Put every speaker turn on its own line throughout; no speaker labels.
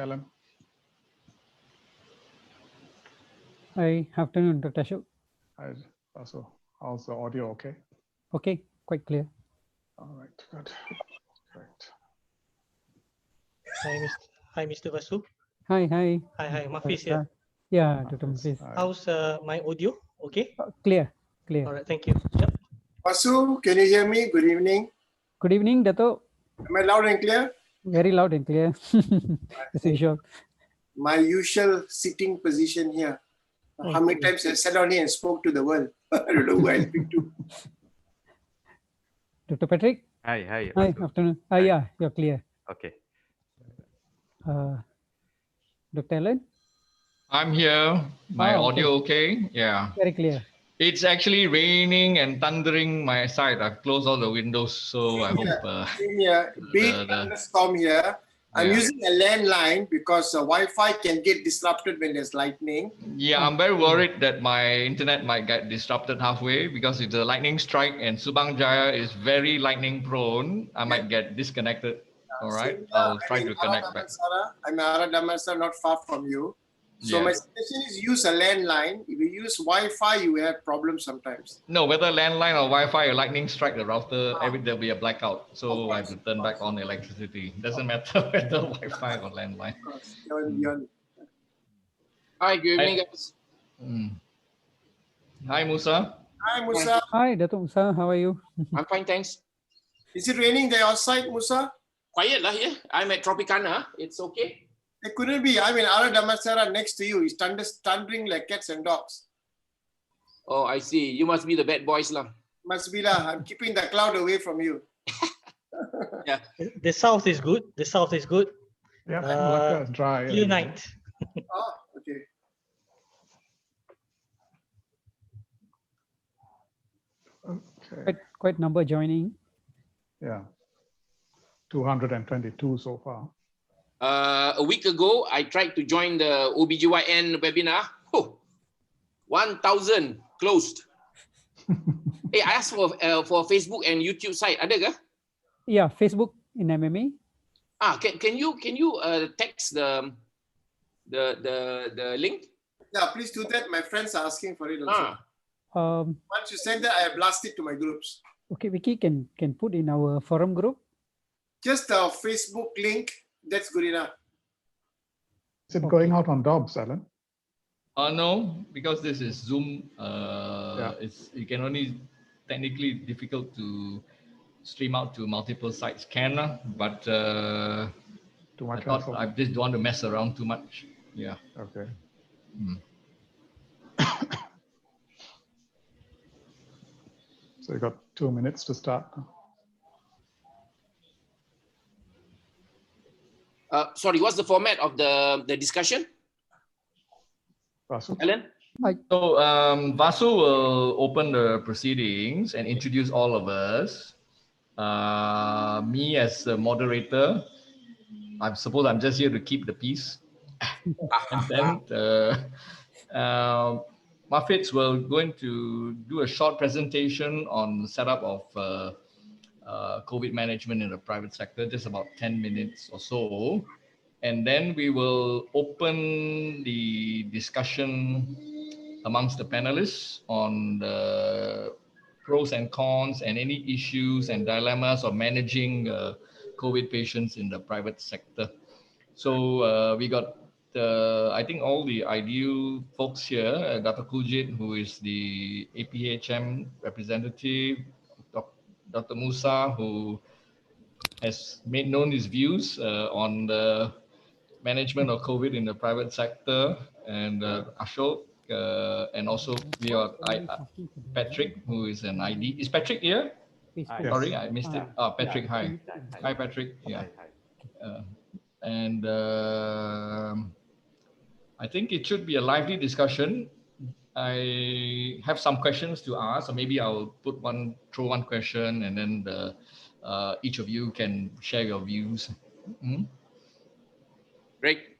Alan.
Hi, afternoon, Dr. Ashok.
Hi, Vasu. How's the audio? Okay.
Okay, quite clear.
All right, good. Great.
Hi, Mr. Vasu.
Hi.
Hi, Mafeitz here.
Yeah, Dr. Mafeitz.
How's my audio? Okay.
Clear.
All right, thank you. Yep.
Vasu, can you hear me? Good evening.
Good evening, Datuk.
Am I loud and clear?
Very loud and clear. As usual.
My usual sitting position here. How many times I sat down here and spoke to the world? I don't know who I speak to.
Dr. Petrick.
Hi.
Hi,
Vasu.
afternoon.
Hi.
Yeah, you're clear.
Okay.
Dr. Alan.
I'm here. My
Oh,
audio okay? Yeah.
Very clear.
It's actually raining and thundering my side. I've closed all the windows, so I hope.
Same here. Big thunderstorm here. I'm using a landline because Wi-Fi can get disrupted when there's lightning.
Yeah, I'm very worried that my internet might get disrupted halfway because if the lightning strike and Subang Jaya is very lightning prone, I might get disconnected. All right, I'll try to connect back.
I'm Ara Damansara, not far from you. So my suggestion is use a landline. If you use Wi-Fi, you will have problems sometimes.
No, whether landline or Wi-Fi, a lightning strike the router, there'll be a blackout. So I have to turn back on the electricity. Doesn't matter whether Wi-Fi or landline.
Hi, good evening, guys.
Hi, Musa.
Hi, Musa.
Hi, Datuk Musa. How are you?
I'm fine, thanks.
Is it raining there outside, Musa?
Quiet lah here. I'm at Tropicana. It's okay.
It couldn't be. I mean, Ara Damansara next to you is thundering like cats and dogs.
Oh, I see. You must be the bad boys lah.
Must be lah. I'm keeping the cloud away from you.
Yeah.
The south is good. The south is good.
Yeah, Malacca is dry.
Clear night.
Oh, okay.
Okay.
Quite number joining.
Yeah. 222 so far.
A week ago, I tried to join the OBGYN webinar. Oh, 1,000 closed. Hey, I asked for Facebook and YouTube site. Ada ke?
Yeah, Facebook in MMA.
Can you text the link?
Yeah, please do that. My friends are asking for it also. Once you send that, I blast it to my groups.
Okay, Vicky can put in our forum group.
Just a Facebook link. That's good enough.
Is it going out on DOBBS, Alan?
No, because this is Zoom. It can only technically difficult to stream out to multiple sites. But
Too much
I thought I just don't want to mess around too much. Yeah.
Okay. So you got 2 minutes to start.
Sorry, what's the format of the discussion?
Vasu?
Alan?
So Vasu will open the proceedings and introduce all of us. Me as the moderator, I suppose I'm just here to keep the peace. And then Mafeitz will going to do a short presentation on the setup of COVID management in the private sector, just about 10 minutes or so. And then we will open the discussion amongst the panelists on the pros and cons and any issues and dilemmas of managing COVID patients in the private sector. So we got, I think, all the ideal folks here. Dr. Kuljit, who is the APHM representative, Dr. Musa, who has made known his views on the management of COVID in the private sector, and Ashok, and also we are Petrick, who is an ID. Is Petrick here?
Yes.
Sorry, I missed it. Petrick, hi. Hi, Petrick. Yeah. And I think it should be a lively discussion. I have some questions to ask, or maybe I'll throw one question, and then each of you can share your views.
Great.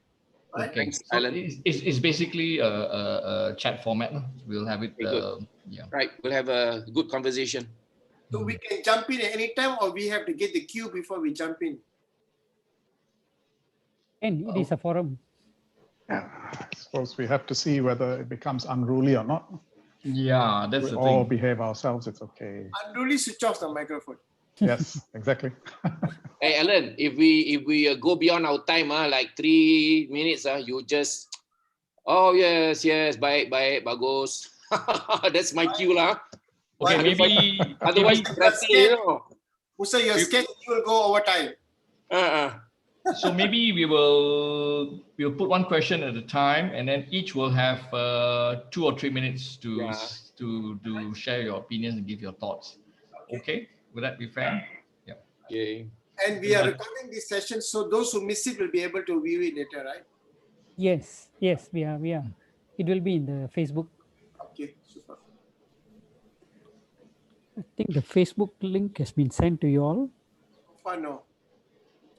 Okay.
Thanks,
So
Alan.
it's basically a chat format. We'll have it.
Right. We'll have a good conversation.
So we can jump in at any time, or we have to get the queue before we jump in?
And it is a forum.
Yeah, I suppose we have to see whether it becomes unruly or not.
Yeah, that's
We
the
all
thing.
behave ourselves, it's okay.
Unruly, switch off the microphone.
Yes, exactly.
Hey, Alan, if we go beyond our time, like 3 minutes, you just, oh yes, baik, bagus. That's my cue lah.
Okay, maybe
Otherwise,
maybe
threaten, you know.
Musa, you're scared you will go over time.
so maybe we'll put one question at a time, and then each will have 2 or 3 minutes to
Yeah.
to share your opinions and give your thoughts. Okay, would that be fair? Yeah.
Okay.
And we are recording this session, so those who miss it will be able to view it later, right?
Yes, we are. It will be in the Facebook.
Okay, super.
I think the Facebook link has been sent to you all.
Fine, no.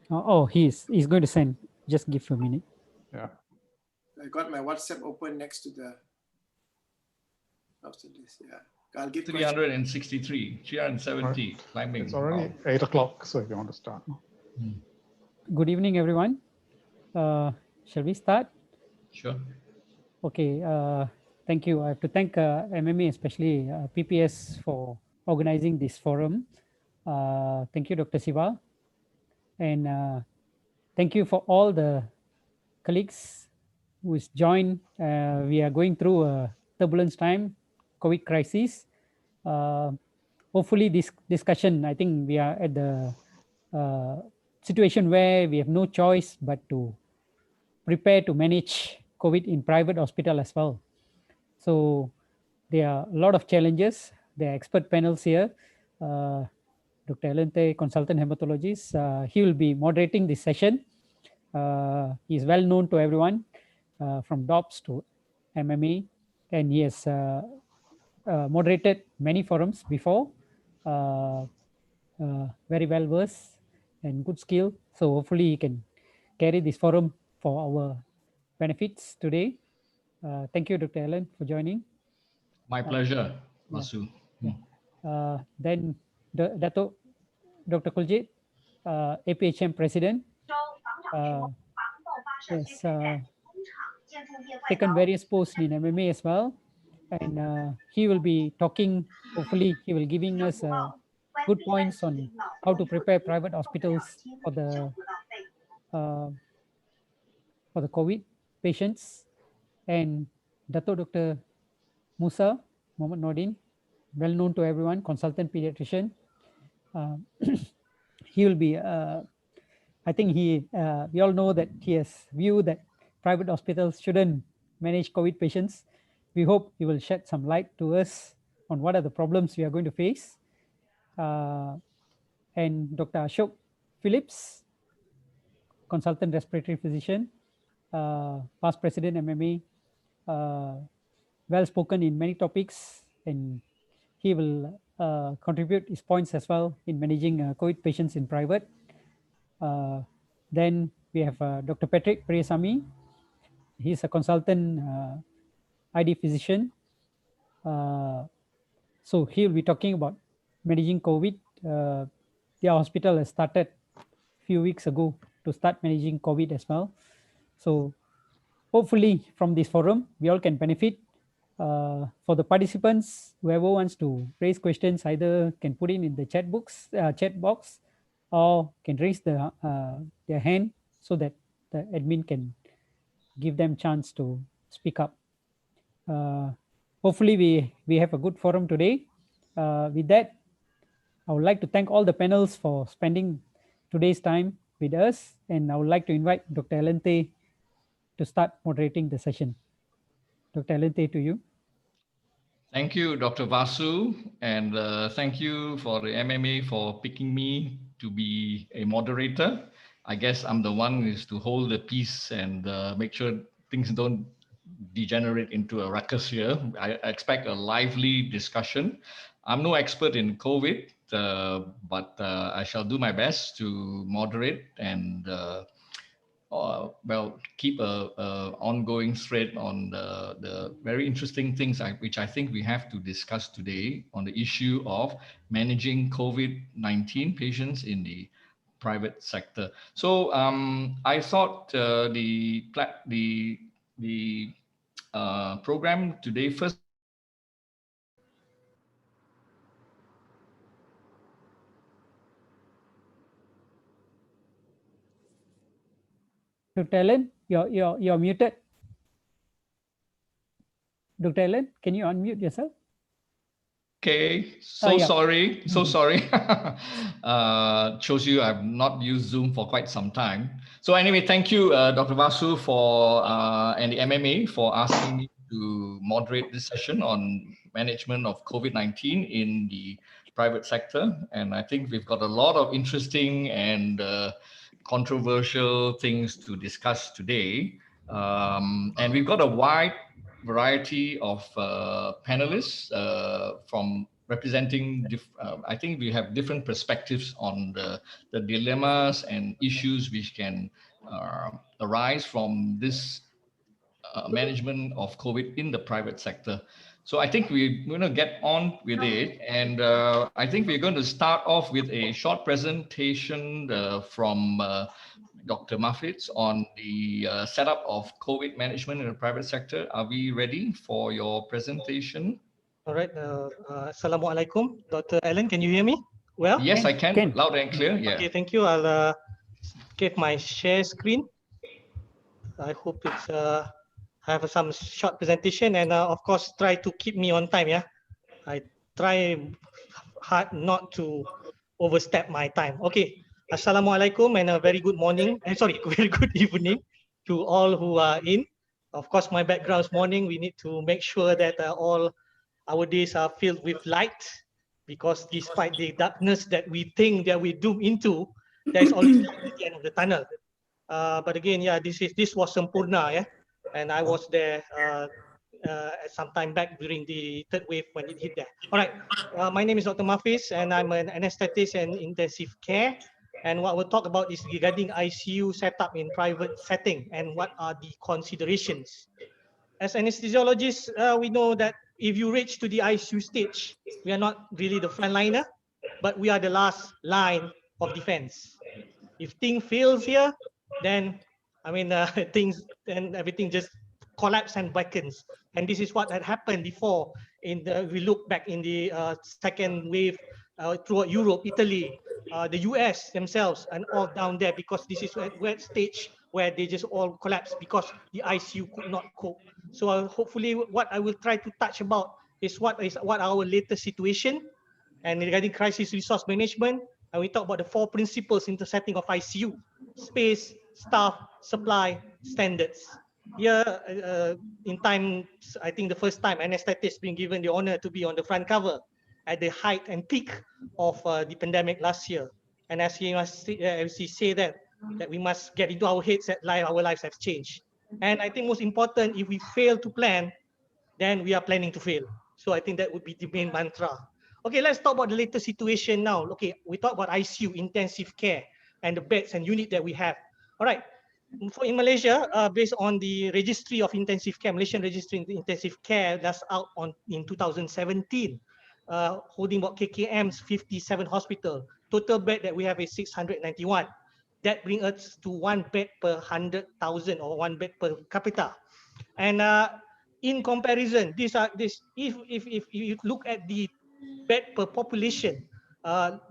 Oh, he's going to send. Just give a minute.
Yeah.
I got my WhatsApp open next to the after this. Yeah, I'll give
363, 370
Right.
climbing.
It's already
Wow.
8 o'clock, so if you want to start.
Good evening, everyone. Shall we start?
Sure.
Okay. Thank you. I have to thank MMA, especially PPS, for organizing this forum. Thank you, Dr. Siva. And thank you for all the colleagues who is joined. We are going through a turbulence time, COVID crisis. Hopefully this discussion, I think we are at the situation where we have no choice but to prepare to manage COVID in private hospital as well. So there are a lot of challenges. There are expert panels here. Dr. Alente, consultant hematologist, he will be moderating this session. He is well known to everyone from DOBBS to MMA, and he has moderated many forums before. Very well versed and good skill. So hopefully he can carry this forum for our benefits today. Thank you, Dr. Alan, for joining.
My pleasure, Vasu.
Then Datuk Dr. Kuljit, APHM President, has taken various posts in MMA as well. And he will be talking, hopefully he will giving us good points on how to prepare private hospitals for the COVID patients. And Dr. Musa, Muhammad Nordin, well known to everyone, consultant pediatrician. He will be, I think we all know that he has view that private hospitals shouldn't manage COVID patients. We hope he will shed some light to us on what are the problems we are going to face. And Dr. Ashok Phillips, consultant respiratory physician, past president MMA, well spoken in many topics, and he will contribute his points as well in managing COVID patients in private. Then we have Dr. Petrick Priyasamy. He's a consultant ID physician. So he'll be talking about managing COVID. The hospital has started a few weeks ago to start managing COVID as well. So hopefully from this forum, we all can benefit. For the participants, whoever wants to raise questions, either can put in the chat box, or can raise their hand so that the admin can give them chance to speak up. Hopefully we have a good forum today. With that, I would like to thank all the panels for spending today's time with us, and I would like to invite Dr. Alente to start moderating the session. Dr. Alente, to you.
Thank you, Dr. Vasu, and thank you for the MMA for picking me to be a moderator. I guess I'm the one who is to hold the peace and make sure things don't degenerate into a ruckus here. I expect a lively discussion. I'm no expert in COVID, but I shall do my best to moderate and keep a ongoing thread on the very interesting things which I think we have to discuss today on the issue of managing COVID-19 patients in the private sector. So I thought the program today first.
Dr. Ellen, you're muted. Dr. Ellen, can you unmute yourself?
Okay, so
yeah.
sorry, so sorry. Shows you I've not used Zoom for quite some time. So anyway, thank you, Dr. Vasu, for and the MMA for asking me to moderate this session on management of COVID-19 in the private sector. And I think we've got a lot of interesting and controversial things to discuss today. And we've got a wide variety of panelists from representing, I think we have different perspectives on the dilemmas and issues which can arise from this management of COVID in the private sector. So I think we're going to get on with it. And I think we're going to start off with a short presentation from Dr. Mafeitz on the setup of COVID management in the private sector. Are we ready for your presentation?
All right. Assalamualaikum. Dr. Ellen, can you hear me well?
Yes, I can. Loud and clear. Yeah.
Okay, thank you. I'll give my share screen. I hope it's have some short presentation, and of course try to keep me on time. Yeah, I try hard not to overstep my time. Okay. Assalamualaikum and a very good morning. Sorry, very good evening to all who are in. Of course, my background is morning. We need to make sure that all our days are filled with light, because despite the darkness that we think that we doom into, there is always light at the end of the tunnel. But again, yeah, this was Sampurna, yeah, and I was there some time back during the third wave when it hit there. All right, my name is Dr. Mafeitz, and I'm an anesthetist and intensive care. And what we'll talk about is regarding ICU setup in private setting and what are the considerations. As anesthesiologists, we know that if you reach to the ICU stage, we are not really the frontliner, but we are the last line of defense. If thing fails here, then I mean everything just collapses and beckons. And this is what had happened before. We look back in the second wave throughout Europe, Italy, the US themselves, and all down there, because this is where stage where they just all collapsed because the ICU could not cope. So hopefully, what I will try to touch about is what our latest situation, and regarding crisis resource management, and we talk about the 4 principles in the setting of ICU: space, staff, supply, standards. Here, in time, I think the first time anesthetists being given the honor to be on the front cover at the height and peak of the pandemic last year. And as you must say that we must get into our heads that our lives have changed. And I think most important, if we fail to plan, then we are planning to fail. So I think that would be the main mantra. Okay, let's talk about the latest situation now. Okay, we talk about ICU, intensive care, and the beds and unit that we have. All right, in Malaysia, based on the registry of intensive care, Malaysian registry of intensive care, that's out in 2017, holding about KKM's 57 hospital. Total bed that we have is 691. That brings us to 1 bed per 100,000 or 1 bed per capita. And in comparison, if you look at the bed per population,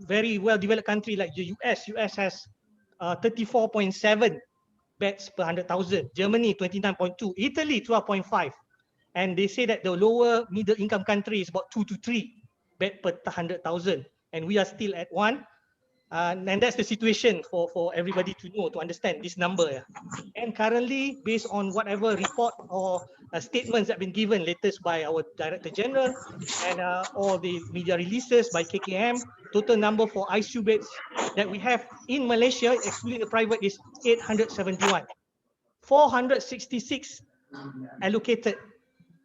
very well developed country like the US has 34.7 beds per 100,000. Germany 29.2, Italy 12.5, and they say that the lower middle income country is about 2 to 3 bed per 100,000, and we are still at 1. And that's the situation for everybody to know, to understand this number. Yeah. And currently, based on whatever report or statements that have been given latest by our Director General and all the media releases by KKM, total number for ICU beds that we have in Malaysia, excluding the private, is 871. 466 allocated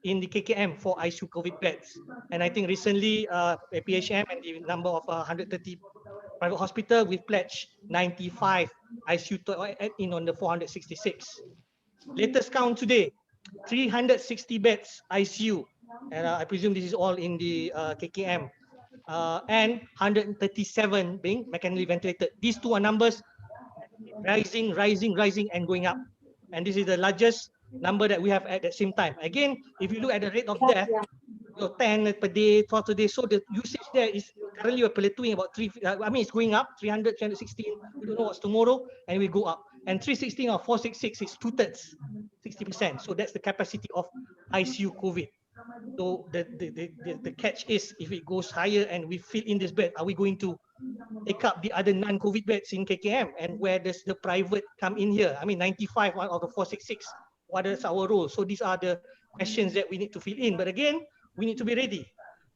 in the KKM for ICU COVID beds. And I think recently, APHM and the number of 130 private hospital, we've pledged 95 ICU to add in on the 466. Latest count today, 360 beds ICU, and I presume this is all in the KKM. and 137 being mechanically ventilated. These two are numbers rising, and going up. And this is the largest number that we have at the same time. Again, if you look at the rate of death, 10 per day, 12 per day. So the usage there is currently we're plateauing about it's going up 300, 316. We don't know what's tomorrow, and we go up. And 316 or 466 is 2/3, 60%. So that's the capacity of ICU COVID. So the catch is, if it goes higher and we fill in this bed, are we going to take up the other non-COVID beds in KKM? And where does the private come in here? I mean, 95 out of the 466. What is our role? So these are the questions that we need to fill in. But again, we need to be ready.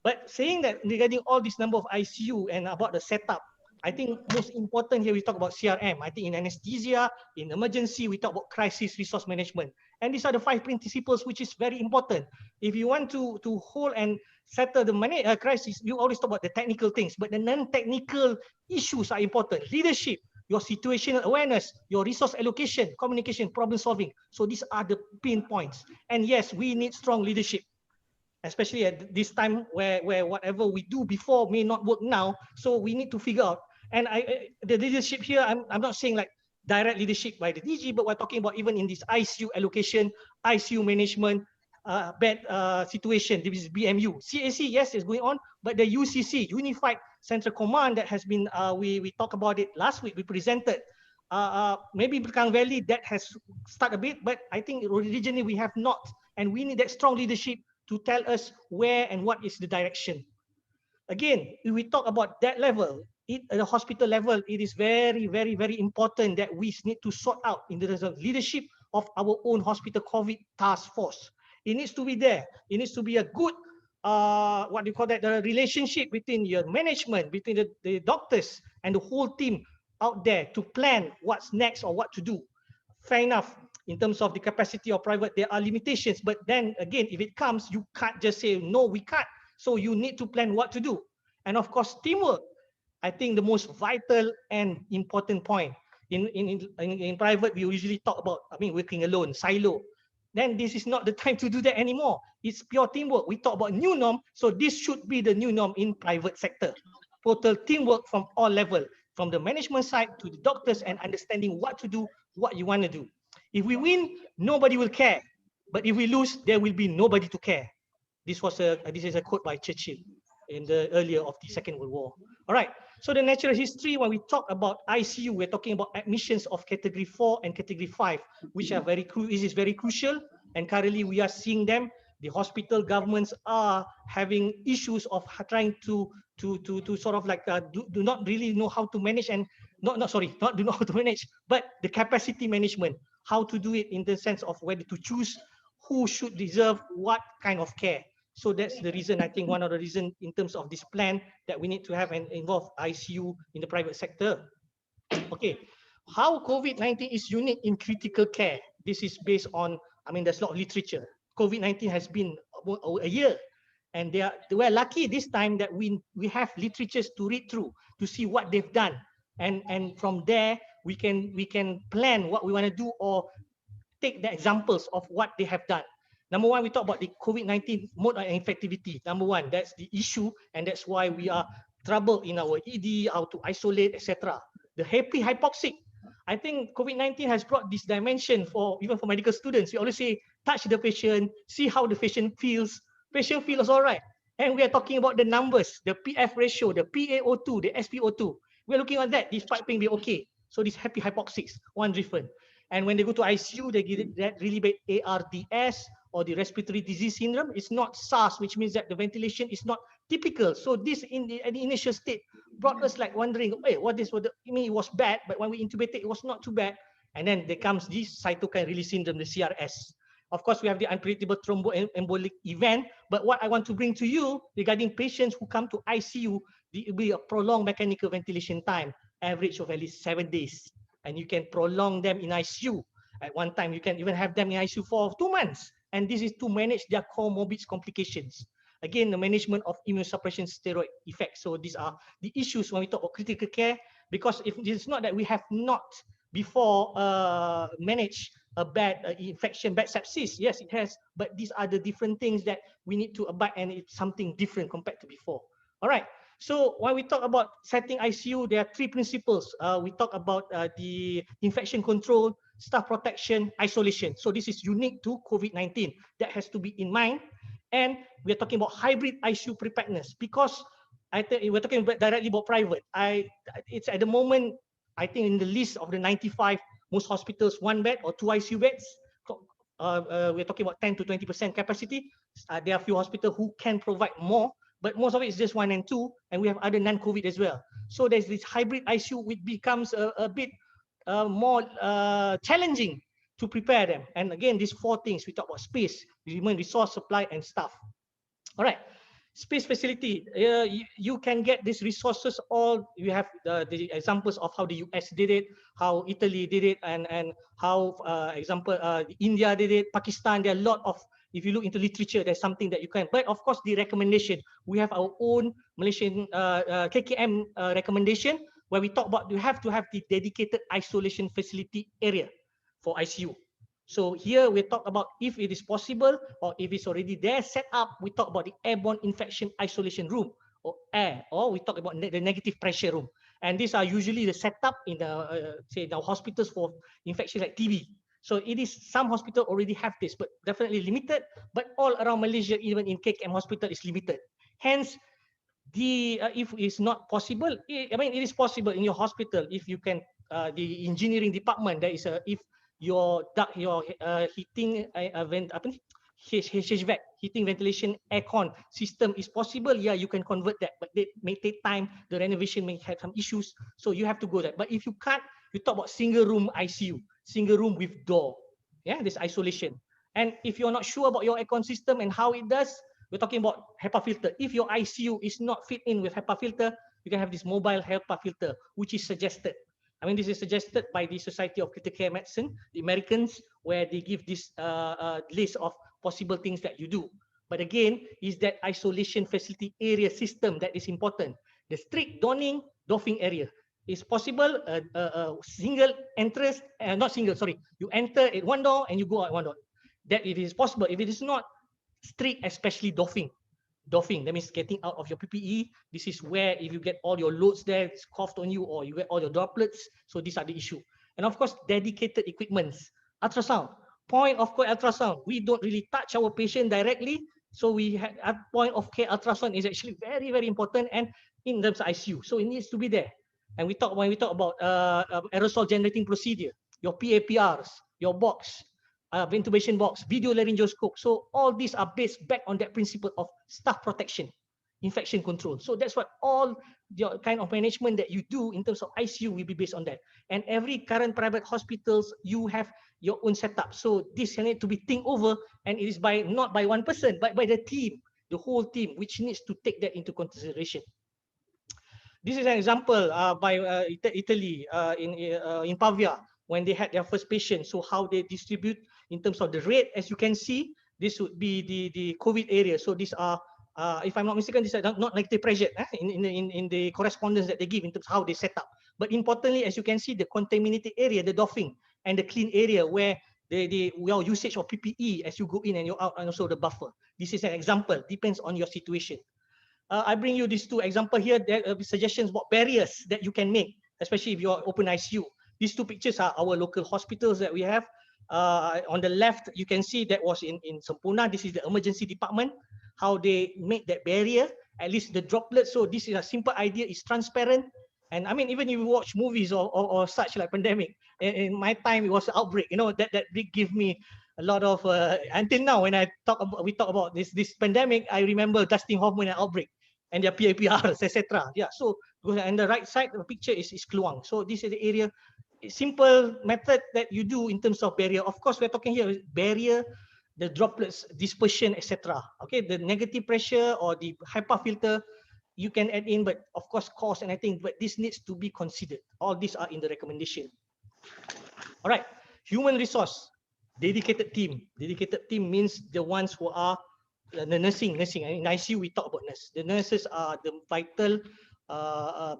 But saying that regarding all this number of ICU and about the setup, I think most important here, we talk about CRM. I think in anesthesia, in emergency, we talk about crisis resource management. And these are the 5 principles which is very important. If you want to hold and settle the crisis, you always talk about the technical things, but the non-technical issues are important. Leadership, your situational awareness, your resource allocation, communication, problem solving. So these are the pain points. And yes, we need strong leadership, especially at this time where whatever we do before may not work now. So we need to figure out. And the leadership here, I'm not saying like direct leadership by the DG, but we're talking about even in this ICU allocation, ICU management, bed situation. This is BMU. CAC, yes, is going on, but the UCC, Unified Central Command, that has been, we talked about it last week, we presented. Maybe Bekang Valley, that has started a bit, but I think originally we have not. And we need that strong leadership to tell us where and what is the direction. Again, if we talk about that level, at the hospital level, it is very, very, very important that we need to sort out in the leadership of our own hospital COVID task force. It needs to be there. It needs to be a good, what do you call that, the relationship between your management, between the doctors and the whole team out there to plan what's next or what to do. Fair enough. In terms of the capacity of private, there are limitations. But then again, if it comes, you can't just say, no, we can't. So you need to plan what to do. And of course, teamwork. I think the most vital and important point. In private, we usually talk about, working alone, silo. Then this is not the time to do that anymore. It's pure teamwork. We talk about new norm. So this should be the new norm in private sector. Total teamwork from all levels, from the management side to the doctors, and understanding what to do, what you want to do. If we win, nobody will care. But if we lose, there will be nobody to care. This is a quote by Churchill in the earlier of the Second World War. All right. So the natural history, when we talk about ICU, we're talking about admissions of category 4 and category 5, which are very crucial. And currently we are seeing them. The hospital governments are having issues of trying to sort of like do not really know how to manage, and not do know how to manage, but the capacity management, how to do it in the sense of whether to choose who should deserve what kind of care. So that's the reason, I think one of the reasons in terms of this plan that we need to have and involve ICU in the private sector. Okay, how COVID-19 is unique in critical care. This is based on, there's a lot of literature. COVID-19 has been a year, and we're lucky this time that we have literatures to read through to see what they've done, and from there we can plan what we want to do or take the examples of what they have done. Number one, we talk about the COVID-19 mode of infectivity. Number one, that's the issue, and that's why we are troubled in our ED, how to isolate, etc. The hypoxic. I think COVID-19 has brought this dimension even for medical students. We always say, touch the patient, see how the patient feels. Patient feels all right. And we are talking about the numbers, the PF ratio, the PaO2, the SpO2. We're looking at that. This piping be okay. So this happy hypoxics, one different. And when they go to ICU, they get that really bad ARDS or the respiratory disease syndrome. It's not SARS, which means that the ventilation is not typical. So this at the initial state brought us like wondering, hey, it was bad, but when we intubated, it was not too bad. And then there comes this cytokine release syndrome, the CRS. Of course, we have the unpredictable thromboembolic event. But what I want to bring to you regarding patients who come to ICU, there will be a prolonged mechanical ventilation time, average of at least 7 days. And you can prolong them in ICU. At one time, you can even have them in ICU for 2 months. And this is to manage their comorbid complications. Again, the management of immunosuppression steroid effects. So these are the issues when we talk about critical care, because if it's not that we have not before managed a bad infection, bad sepsis. Yes, it has, but these are the different things that we need to abide, and it's something different compared to before. All right. So when we talk about setting ICU, there are three principles. We talk about the infection control, staff protection, isolation. So this is unique to COVID-19. That has to be in mind. And we're talking about hybrid ICU preparedness because I think we're talking directly about private. It's at the moment, I think in the list of the 95, most hospitals, 1 bed or 2 ICU beds. We're talking about 10 to 20% capacity. There are a few hospitals who can provide more, but most of it is just 1 and 2, and we have other non-COVID as well. So there's this hybrid ICU, which becomes a bit more challenging to prepare them. And again, these 4 things, we talk about space, human resource, supply, and staff. All right. Space facility, you can get these resources all. You have the examples of how the US did it, how Italy did it, and how India did it, Pakistan. There are a lot of, if you look into literature, there's something that you can. But of course, the recommendation, we have our own Malaysian KKM recommendation where we talk about you have to have the dedicated isolation facility area for ICU. So here we talk about if it is possible or if it's already there set up, we talk about the airborne infection isolation room or air, or we talk about the negative pressure room. And these are usually the setup in the say the hospitals for infections like TB. So it is, some hospitals already have this, but definitely limited. But all around Malaysia, even in KKM hospital, is limited. Hence, if it's not possible, I mean it is possible in your hospital if you can. The engineering department, there is a if your heating HVAC, heating ventilation aircon system is possible, yeah, you can convert that, but it may take time. The renovation may have some issues, so you have to go there. But if you can't, you talk about single room ICU, single room with door, yeah, this isolation. And if you're not sure about your aircon system and how it does, we're talking about HEPA filter. If your ICU is not fit in with HEPA filter, you can have this mobile HEPA filter, which is suggested. I mean, this is suggested by the Society of Critical Care Medicine, the Americans, where they give this list of possible things that you do. But again, is that isolation facility area system that is important. The strict doffing area is possible. Single entrance, not single, sorry. You enter at one door and you go out one door. That it is possible. If it is not strict, especially doffing, that means getting out of your PPE. This is where if you get all your loads there, it's coughed on you, or you get all your droplets. So these are the issue. And of course, dedicated equipments. Ultrasound, point of care ultrasound. We don't really touch our patient directly. So we have a point of care ultrasound is actually very, very important, and in terms of ICU. So it needs to be there. And when we talk about aerosol generating procedure, your PAPRs, your box, ventilation box, video laryngoscope. So all these are based back on that principle of staff protection, infection control. So that's what all the kind of management that you do in terms of ICU will be based on that. And every current private hospitals, you have your own setup. So this need to be think over, and it is by not by one person, but by the team, the whole team, which needs to take that into consideration. This is an example by Italy in Pavia, when they had their first patient. So how they distribute in terms of the rate, as you can see, this would be the COVID area. So these are, if I'm not mistaken, these are not negative pressure in the correspondence that they give in terms of how they set up. But importantly, as you can see, the contaminated area, the doffing, and the clean area where your usage of PPE as you go in and you're out, and also the buffer. This is an example, depends on your situation. I bring you these two examples here. There are suggestions about barriers that you can make, especially if you're open ICU. These two pictures are our local hospitals that we have. On the left, you can see that was in Sempurna. This is the emergency department, how they make that barrier, at least the droplets. So this is a simple idea, it's transparent. And I mean, even if you watch movies or such like pandemic, in my time, it was outbreak, you know, that did give me a lot of, until now, when we talk about this pandemic, I remember Dustin Hoffman and outbreak and their PAPRs, etc. Yeah, so on the right side of the picture is Kluang. So this is the area, simple method that you do in terms of barrier. Of course, we're talking here barrier, the droplets, dispersion, etc. Okay, the negative pressure or the HEPA filter, you can add in, but of course, cost and I think, but this needs to be considered. All these are in the recommendation. All right, human resource, dedicated team. Dedicated team means the ones who are the nursing. In ICU, we talk about nurse. The nurses are the vital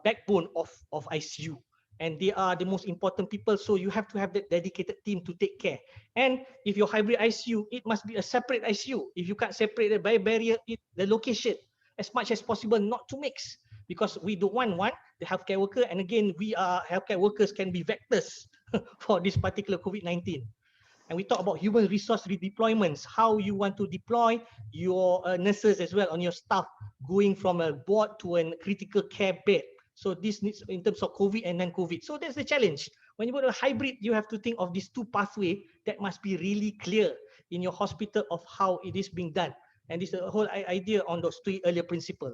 backbone of ICU. And they are the most important people. So you have to have that dedicated team to take care. And if you're hybrid ICU, it must be a separate ICU. If you can't separate it by barrier, the location, as much as possible, not to mix. because we don't want the healthcare worker, and again, we are healthcare workers can be vectors for this particular COVID-19. And we talk about human resource redeployments, how you want to deploy your nurses as well on your staff, going from a ward to a critical care bed. So this needs in terms of COVID and non-COVID. So that's the challenge. When you go to a hybrid, you have to think of these two pathways that must be really clear in your hospital of how it is being done. And this is the whole idea on those three earlier principles.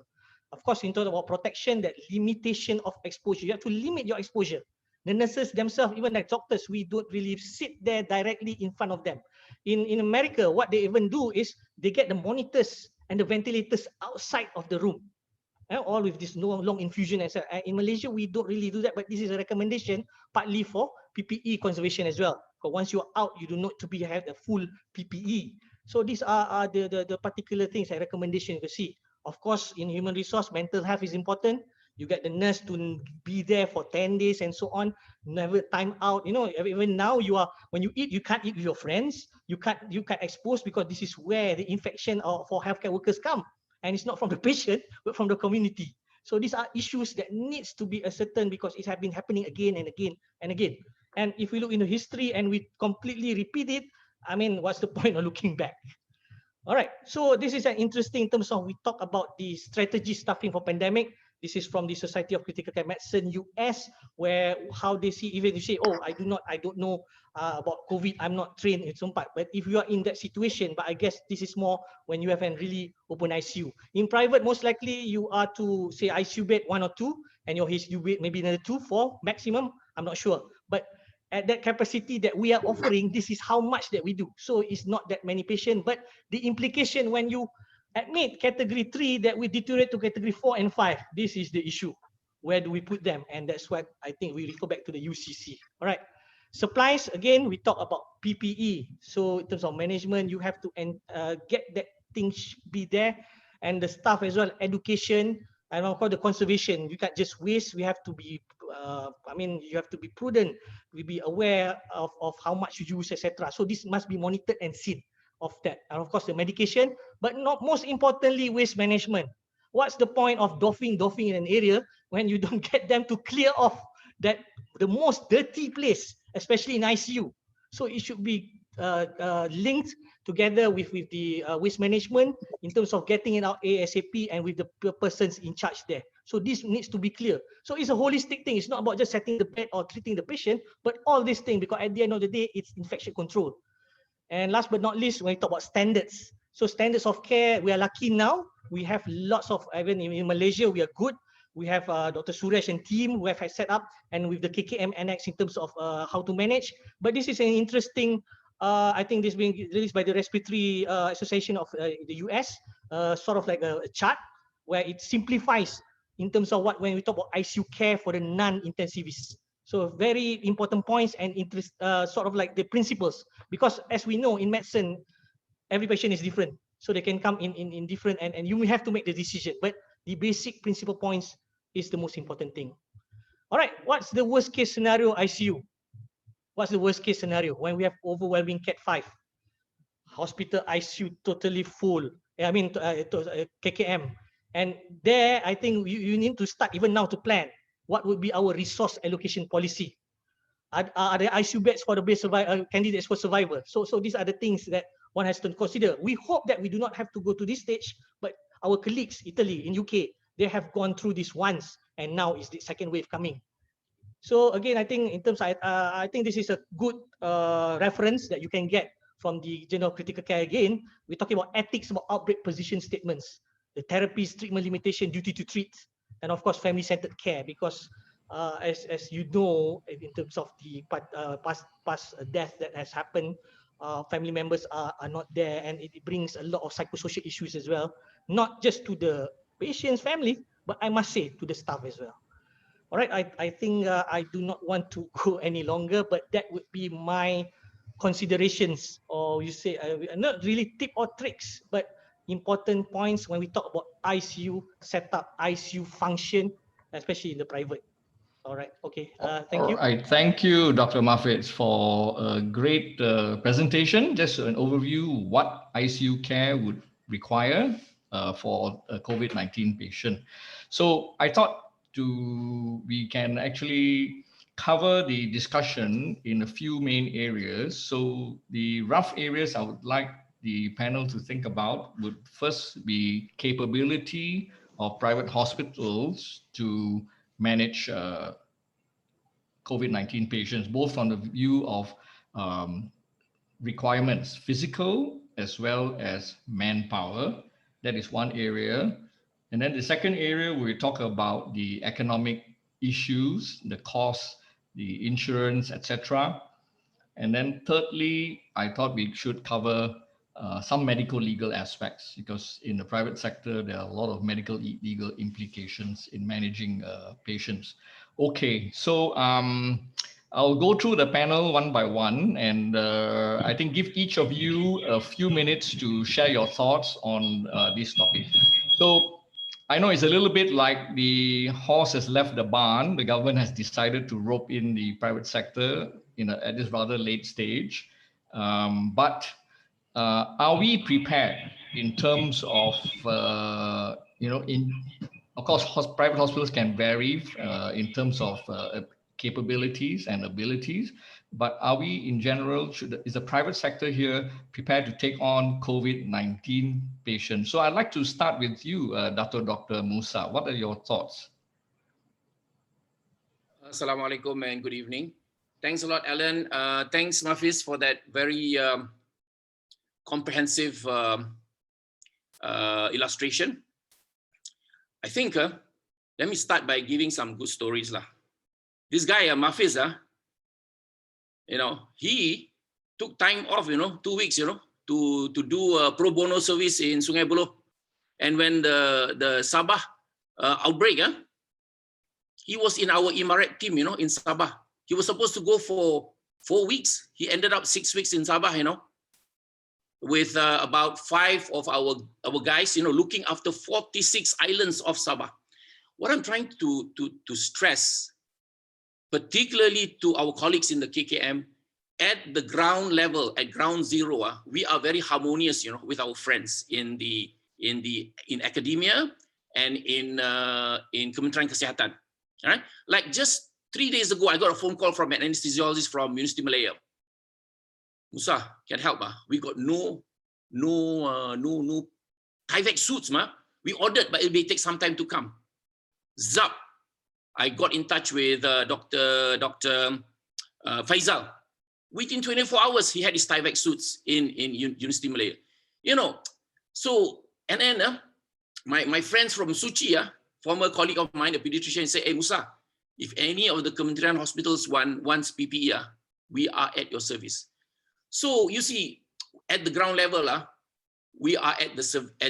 Of course, in terms about protection, that limitation of exposure, you have to limit your exposure. The nurses themselves, even like doctors, we don't really sit there directly in front of them. In America, what they even do is they get the monitors and the ventilators outside of the room. All with this long infusion. In Malaysia, we don't really do that, but this is a recommendation partly for PPE conservation as well. Because once you're out, you do not to have the full PPE. So these are the particular things and recommendation you see. Of course, in human resource, mental health is important. You get the nurse to be there for 10 days and so on, never time out. You know, even now when you eat, you can't eat with your friends. You can't expose, because this is where the infection for healthcare workers come. And it's not from the patient, but from the community. So these are issues that needs to be ascertained, because it has been happening again and again and again. And if we look into history and we completely repeat it, I mean, what's the point of looking back? All right, so this is an interesting in terms of we talk about the strategy staffing for pandemic. This is from the Society of Critical Care Medicine US, where how they see, even you say, oh, I don't know about COVID, I'm not trained in some part. But if you are in that situation, but I guess this is more when you have a really open ICU. In private, most likely you are to say ICU bed 1 or 2, and your HCU bed maybe another 2, 4 maximum. I'm not sure, but at that capacity that we are offering, this is how much that we do. So it's not that many patients, but the implication when you admit category 3 that we deteriorate to category 4 and 5, this is the issue. Where do we put them? And that's what I think we refer back to the UCC. All right. Supplies, again, we talk about PPE. So in terms of management, you have to get that thing be there, and the staff as well, education, and of course the conservation. You can't just waste. We have to be, you have to be prudent. We be aware of how much you use, etc. So this must be monitored and seen of that. And of course the medication, but not most importantly, waste management. What's the point of doffing in an area when you don't get them to clear off that the most dirty place, especially in ICU? So it should be linked together with the waste management in terms of getting it out ASAP and with the persons in charge there. So this needs to be clear. So it's a holistic thing. It's not about just setting the bed or treating the patient, but all these things, because at the end of the day, it's infection control. And last but not least, when we talk about standards. So standards of care, we are lucky now. We have lots of, even in Malaysia, we are good. We have Dr. Suresh and team who have set up, and with the KKM annex in terms of how to manage. But this is an interesting, I think this being released by the Respiratory Association of the US, sort of like a chart where it simplifies in terms of when we talk about ICU care for the non-intensivists. So very important points and sort of like the principles, because as we know in medicine, every patient is different. So they can come in different, and you may have to make the decision. But the basic principle points is the most important thing. All right, what's the worst case scenario ICU? What's the worst case scenario when we have overwhelming Cat 5? Hospital ICU totally full. I mean, KKM. And there, I think you need to start even now to plan. What would be our resource allocation policy? Are there ICU beds for the best candidates for survival? So these are the things that one has to consider. We hope that we do not have to go to this stage, but our colleagues, Italy, in UK, they have gone through this once, and now is the second wave coming. So again, I think in terms of, I think this is a good reference that you can get from the Journal of Critical Care. Again, we're talking about ethics about outbreak position statements, the therapies, treatment limitation, duty to treat, and of course, family-centered care, because as you know, in terms of the past death that has happened, family members are not there, and it brings a lot of psychosocial issues as well, not just to the patient's family, but I must say to the staff as well. All right, I think I do not want to go any longer, but that would be my considerations, or you say, not really tip or tricks, but important points when we talk about ICU setup, ICU function, especially in the private. All right, okay, thank you.
All right, thank you, Dr. Mafeitz, for a great presentation. Just an overview what ICU care would require for a COVID-19 patient. So I thought we can actually cover the discussion in a few main areas. So the rough areas I would like the panel to think about would first be capability of private hospitals to manage COVID-19 patients, both from the view of requirements, physical as well as manpower. That is one area. And then the second area, we talk about the economic issues, the costs, the insurance, etc. And then thirdly, I thought we should cover some medical legal aspects, because in the private sector, there are a lot of medical legal implications in managing patients. Okay, so I'll go through the panel one by one, and I think give each of you a few minutes to share your thoughts on this topic. So I know it's a little bit like the horse has left the barn. The government has decided to rope in the private sector at this rather late stage. But are we prepared in terms of, of course, private hospitals can vary in terms of capabilities and abilities, but are we in general, is the private sector here prepared to take on COVID-19 patients? So I'd like to start with you, Dr. Musa. What are your thoughts?
Assalamualaikum and good evening. Thanks a lot, Alan. Thanks, Mafeitz, for that very comprehensive illustration. I think, let me start by giving some good stories. This guy, Mafeitz, he took time off, 2 weeks, to do a pro bono service in Sungai Buloh. And when the Sabah outbreak, he was in our Emirat team, in Sabah. He was supposed to go for 4 weeks. He ended up 6 weeks in Sabah, with about 5 of our guys, looking after 46 islands of Sabah. What I'm trying to stress, particularly to our colleagues in the KKM, at the ground level, at ground zero, we are very harmonious, with our friends in academia and in Kementerian Kesihatan. All right? Like just 3 days ago, I got a phone call from an anesthesiologist from University Malaya. Musa, can help? We got no Tyvek suits, we ordered, but it may take some time to come. Zap, I got in touch with Dr. Faisal. Within 24 hours, he had his Tyvek suits in University Malaya. So, and then my friends from Suchi, former colleague of mine, a pediatrician, say, hey, Musa, if any of the Kementerian hospitals wants PPE, we are at your service. So you see, at the ground level, we are at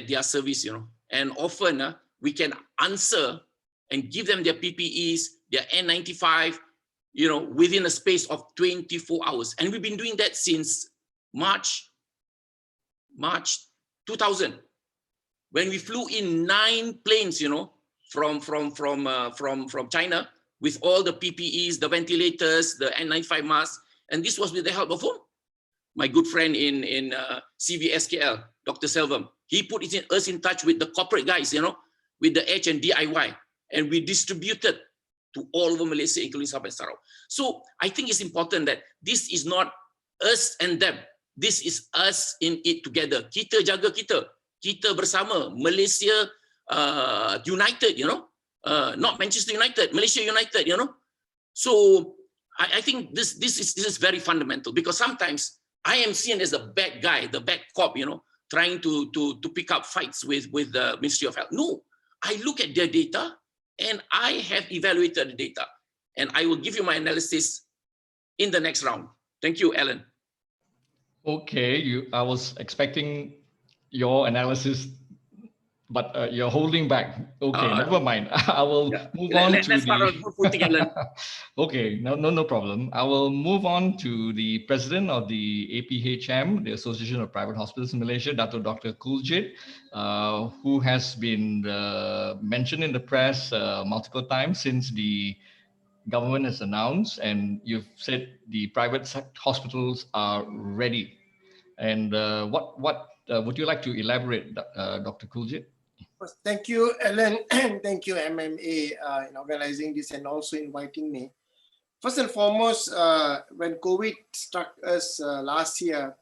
their service, and often we can answer and give them their PPEs, their N95, within a space of 24 hours. And we've been doing that since March 2000, when we flew in 9 planes, from China with all the PPEs, the ventilators, the N95 masks, and this was with the help of whom? My good friend in CVSKL, Dr. Selvam. He put us in touch with the corporate guys, with the H and DIY, and we distributed to all over Malaysia, including Sabah and Sarawak. So I think it's important that this is not us and them. This is us in it together. Kita jaga kita bersama. Malaysia united, not Manchester United, Malaysia united, So I think this is very fundamental, because sometimes I am seen as the bad guy, the bad cop, trying to pick up fights with the Ministry of Health. No, I look at their data and I have evaluated the data, and I will give you my analysis in the next round. Thank you, Alan.
Okay, I was expecting your analysis, but you're holding back. Okay, never mind. I will move on to the... Okay, no problem. I will move on to the president of the APHM, the Association of Private Hospitals in Malaysia, Dr. Kuljit, who has been mentioned in the press multiple times since the government has announced, and you've said the private hospitals are ready. And what would you like to elaborate, Dr. Kuljit?
Thank you, Ellen, and thank you, MMA, in organizing this and also inviting me. First and foremost, when COVID struck us last year,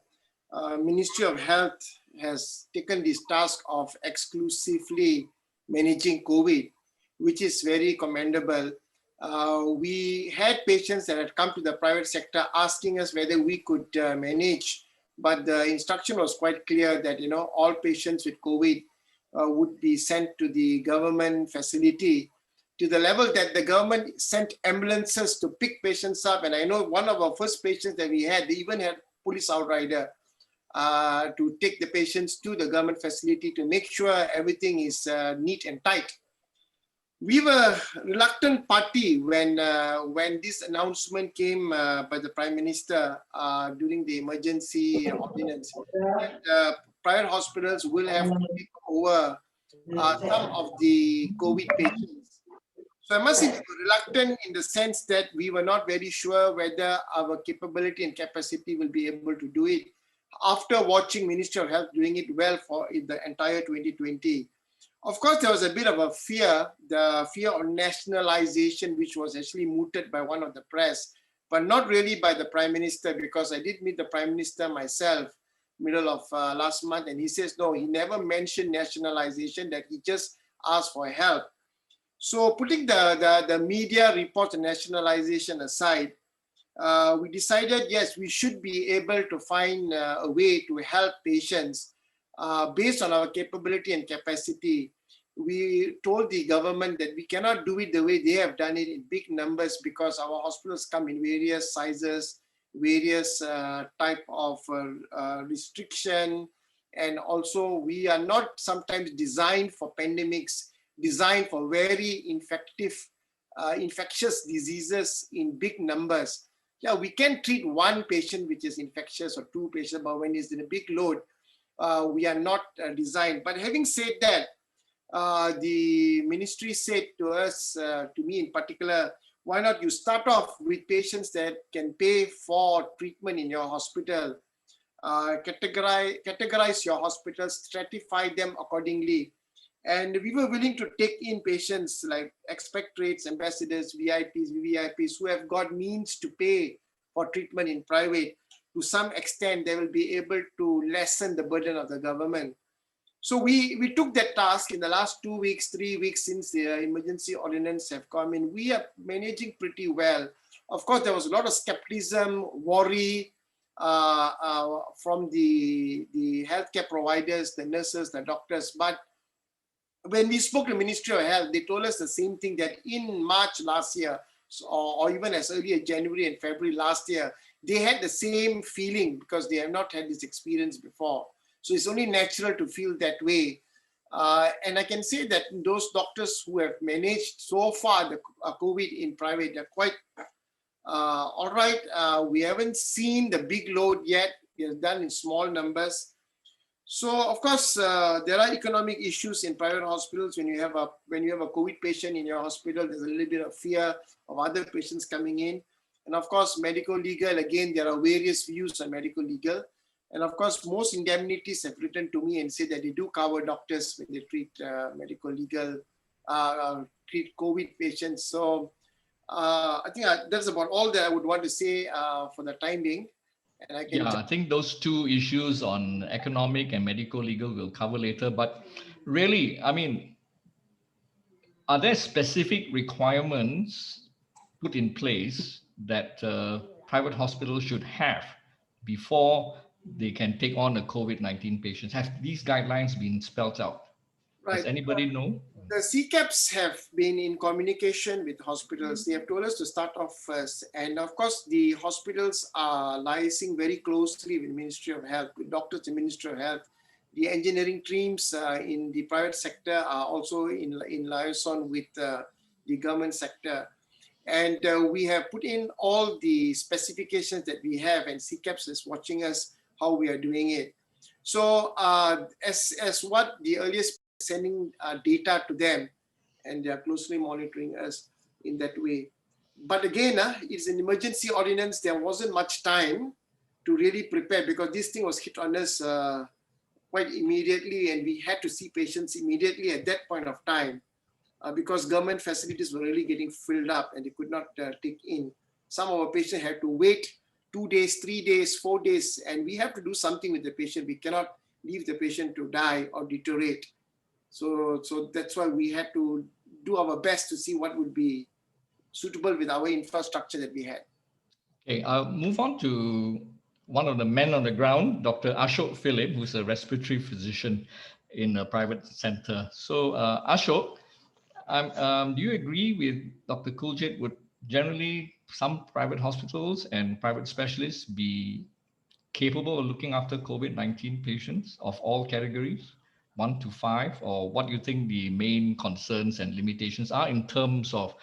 Ministry of Health has taken this task of exclusively managing COVID, which is very commendable. We had patients that had come to the private sector asking us whether we could manage, but the instruction was quite clear that all patients with COVID would be sent to the government facility, to the level that the government sent ambulances to pick patients up. And I know one of our first patients that we had, they even had police outrider to take the patients to the government facility to make sure everything is neat and tight. We were a reluctant party when this announcement came by the Prime Minister during the emergency ordinance that private hospitals will have to take over some of the COVID patients. So I must say we were reluctant in the sense that we were not very sure whether our capability and capacity will be able to do it after watching Ministry of Health doing it well for the entire 2020. Of course, there was a bit of a fear, the fear of nationalization, which was actually mooted by one of the press, but not really by the Prime Minister, because I did meet the Prime Minister myself middle of last month, and he says, no, he never mentioned nationalization, that he just asked for help. So putting the media reports on nationalization aside, we decided, yes, we should be able to find a way to help patients based on our capability and capacity. We told the government that we cannot do it the way they have done it in big numbers, because our hospitals come in various sizes, various type of restriction, and also we are not sometimes designed for pandemics, designed for very infectious diseases in big numbers. Yeah, we can treat one patient which is infectious or two patients, but when it's in a big load, we are not designed. But having said that, the ministry said to us, to me in particular, why not you start off with patients that can pay for treatment in your hospital, categorize your hospitals, stratify them accordingly. And we were willing to take in patients like expectorates, ambassadors, VIPs, VVIPs, who have got means to pay for treatment in private. To some extent, they will be able to lessen the burden of the government. So we took that task in the last 2 weeks, 3 weeks since the emergency ordinance have come in. We are managing pretty well. Of course, there was a lot of skepticism, worry from the healthcare providers, the nurses, the doctors. But when we spoke to the Ministry of Health, they told us the same thing, that in March last year, or even as early as January and February last year, they had the same feeling because they have not had this experience before. So it's only natural to feel that way. And I can say that those doctors who have managed so far the COVID in private, they're quite all right. We haven't seen the big load yet. They're done in small numbers. So of course, there are economic issues in private hospitals. When you have a COVID patient in your hospital, there's a little bit of fear of other patients coming in. And of course, medical legal, again, there are various views on medical legal. And of course, most indemnities have written to me and say that they do cover doctors when they treat medical legal, treat COVID patients. So I think that's about all that I would want to say for the time being. And I
think those two issues on economic and medical legal we'll cover later. But really, I mean, are there specific requirements put in place that private hospitals should have before they can take on the COVID-19 patients? Have these guidelines been spelled out? Right. Does anybody know?
The CCAPs have been in communication with hospitals. They have told us to start off first. And of course, the hospitals are liaising very closely with Ministry of Health, with doctors in Ministry of Health. The engineering teams in the private sector are also in liaison with the government sector. And we have put in all the specifications that we have, and CCAPs is watching us how we are doing it. So as what the earliest sending data to them, and they are closely monitoring us in that way. But again, it's an emergency ordinance. There wasn't much time to really prepare because this thing was hit on us quite immediately, and we had to see patients immediately at that point of time because government facilities were really getting filled up and they could not take in. Some of our patients had to wait 2 days, 3 days, 4 days, and we have to do something with the patient. We cannot leave the patient to die or deteriorate. So that's why we had to do our best to see what would be suitable with our infrastructure that we had.
Okay, I'll move on to one of the men on the ground, Dr. Ashok Philip, who's a respiratory physician in a private center. So Ashok, do you agree with Dr. Kuljit? Would generally some private hospitals and private specialists be capable of looking after COVID-19 patients of all categories, 1 to 5, or what do you think the main concerns and limitations are in terms of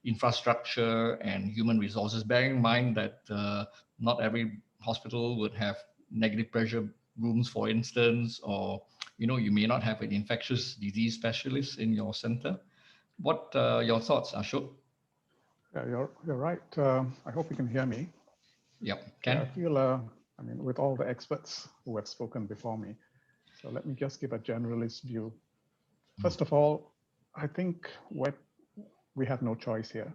infrastructure and human resources, bearing in mind that not every hospital would have negative pressure rooms, for instance, or you may not have an infectious disease specialist in your center. What are your thoughts, Ashok?
Yeah, you're right. I hope you can hear me.
Yep, can.
Yeah, I feel, with all the experts who have spoken before me, so let me just give a generalist view. First of all, I think we have no choice here.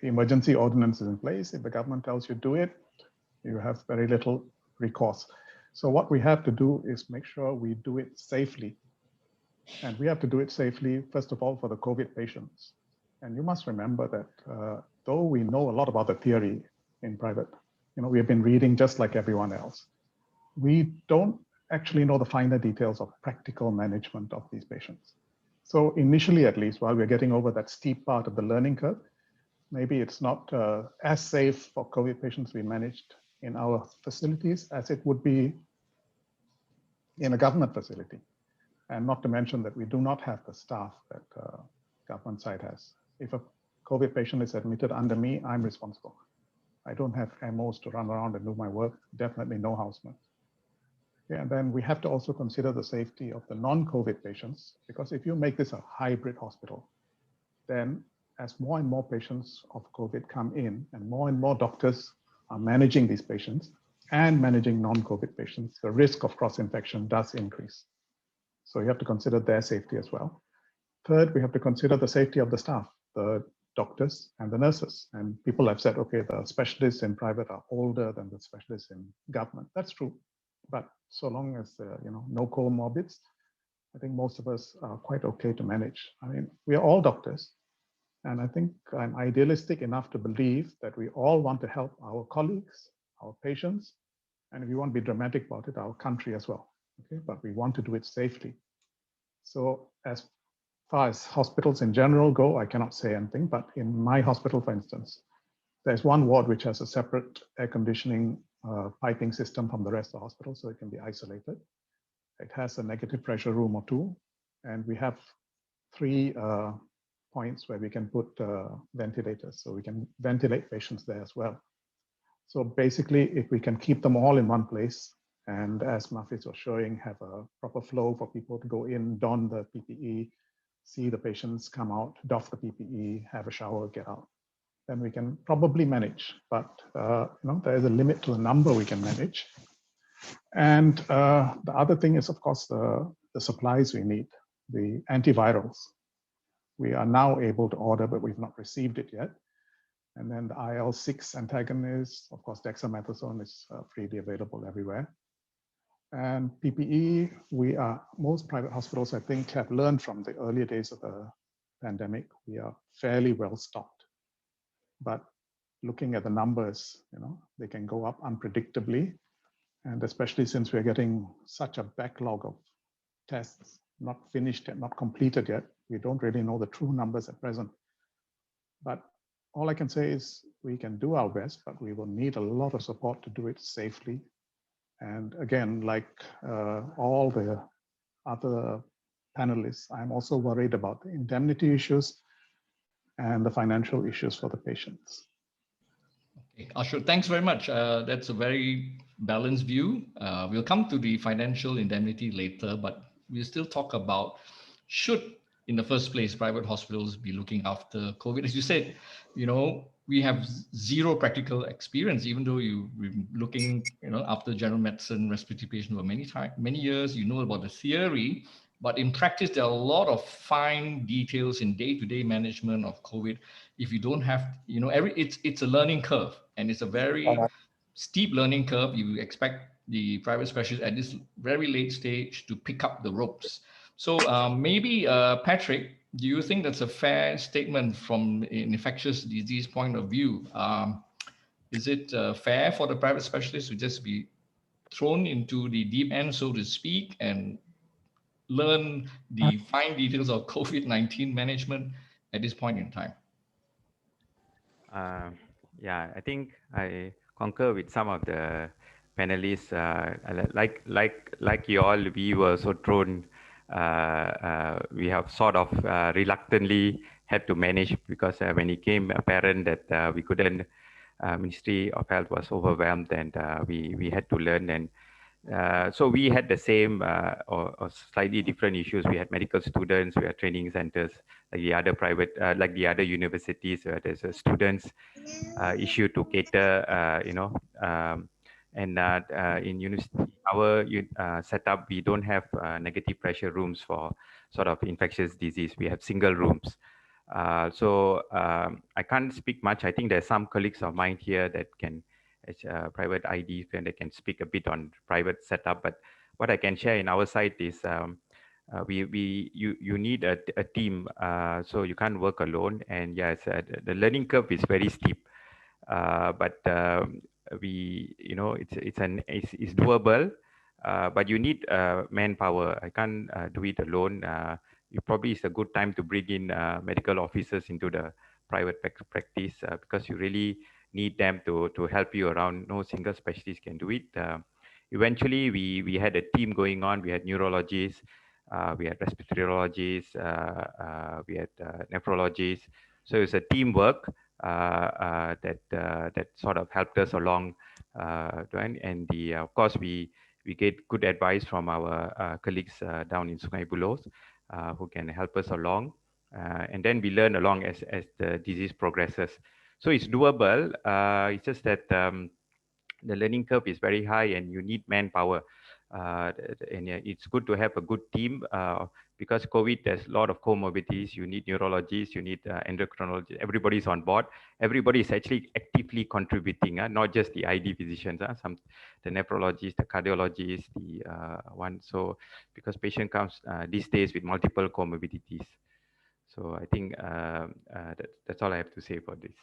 The emergency ordinance is in place. If the government tells you do it, you have very little recourse. So what we have to do is make sure we do it safely. And we have to do it safely, first of all, for the COVID patients. And you must remember that though we know a lot about the theory in private, we have been reading just like everyone else. We don't actually know the finer details of practical management of these patients. So initially, at least, while we're getting over that steep part of the learning curve, maybe it's not as safe for COVID patients we managed in our facilities as it would be in a government facility. And not to mention that we do not have the staff that government side has. If a COVID patient is admitted under me, I'm responsible. I don't have MOs to run around and do my work, definitely no housemen. Yeah, and then we have to also consider the safety of the non-COVID patients, because if you make this a hybrid hospital, then as more and more patients of COVID come in and more doctors are managing these patients and managing non-COVID patients, the risk of cross-infection does increase. So you have to consider their safety as well. Third, we have to consider the safety of the staff, the doctors and the nurses. And people have said, okay, the specialists in private are older than the specialists in government. That's true. But so long as, no comorbids, I think most of us are quite okay to manage. I mean, we are all doctors. And I think I'm idealistic enough to believe that we all want to help our colleagues, our patients, and if you want to be dramatic about it, our country as well. Okay, but we want to do it safely. So as far as hospitals in general go, I cannot say anything, but in my hospital, for instance, there's one ward which has a separate air conditioning piping system from the rest of the hospital, so it can be isolated. It has a negative pressure room or 2, and we have 3 points where we can put ventilators, so we can ventilate patients there as well. So basically, if we can keep them all in one place, and as Mafeitz was showing, have a proper flow for people to go in, don the PPE, see the patients come out, doff the PPE, have a shower, get out, then we can probably manage. But there is a limit to the number we can manage. And the other thing is, of course, the supplies we need, the antivirals. We are now able to order, but we've not received it yet. And then the IL-6 antagonist, of course, dexamethasone is freely available everywhere. And PPE, most private hospitals, I think, have learned from the earlier days of the pandemic. We are fairly well stocked. But looking at the numbers, they can go up unpredictably. And especially since we're getting such a backlog of tests, not finished and not completed yet, we don't really know the true numbers at present. But all I can say is we can do our best, but we will need a lot of support to do it safely. And again, like all the other panelists, I'm also worried about the indemnity issues and the financial issues for the patients.
Okay, Ashok, thanks very much. That's a very balanced view. We'll come to the financial indemnity later, but we'll still talk about should, in the first place, private hospitals be looking after COVID. As you said, we have zero practical experience, even though you've been looking, after general medicine, respiratory patient for many years, you know about the theory, but in practice, there are a lot of fine details in day-to-day management of COVID. If you don't have, it's a learning curve, and it's a very steep learning curve. You expect the private specialist at this very late stage to pick up the ropes. So maybe Petrick, do you think that's a fair statement from an infectious disease point of view? Is it fair for the private specialist to just be thrown into the deep end, so to speak, and learn the fine details of COVID-19 management at this point in time?
Yeah, I think I concur with some of the panelists. Like you all, we were so thrown. We have sort of reluctantly had to manage, because when it came apparent that we couldn't, Ministry of Health was overwhelmed, and we had to learn. And so we had the same or slightly different issues. We had medical students, we had training centers, like the other private, like the other universities, where there's a students issue to cater, in university, our setup, we don't have negative pressure rooms for sort of infectious disease. We have single rooms. So I can't speak much. I think there's some colleagues of mine here that can, private IDs, and they can speak a bit on private setup. But what I can share in our side is you need a team, so you can't work alone. And yes, the learning curve is very steep, but it's doable. But you need manpower. I can't do it alone. It probably is a good time to bring in medical officers into the private practice, because you really need them to help you around. No single specialist can do it. Eventually, we had a team going on. We had neurologists, we had respirologists, we had nephrologists. So it's a teamwork that sort of helped us along. And of course, we get good advice from our colleagues down in Sungai Buloh, who can help us along. And then we learn along as the disease progresses. So it's doable. It's just that the learning curve is very high, and you need manpower. And it's good to have a good team, because COVID, there's a lot of comorbidities. You need neurologists, you need endocrinologists. Everybody's on board. Everybody is actually actively contributing, not just the ID physicians, the nephrologists, the cardiologists, the one. So because patient comes these days with multiple comorbidities. So I think that's all I have to say for this.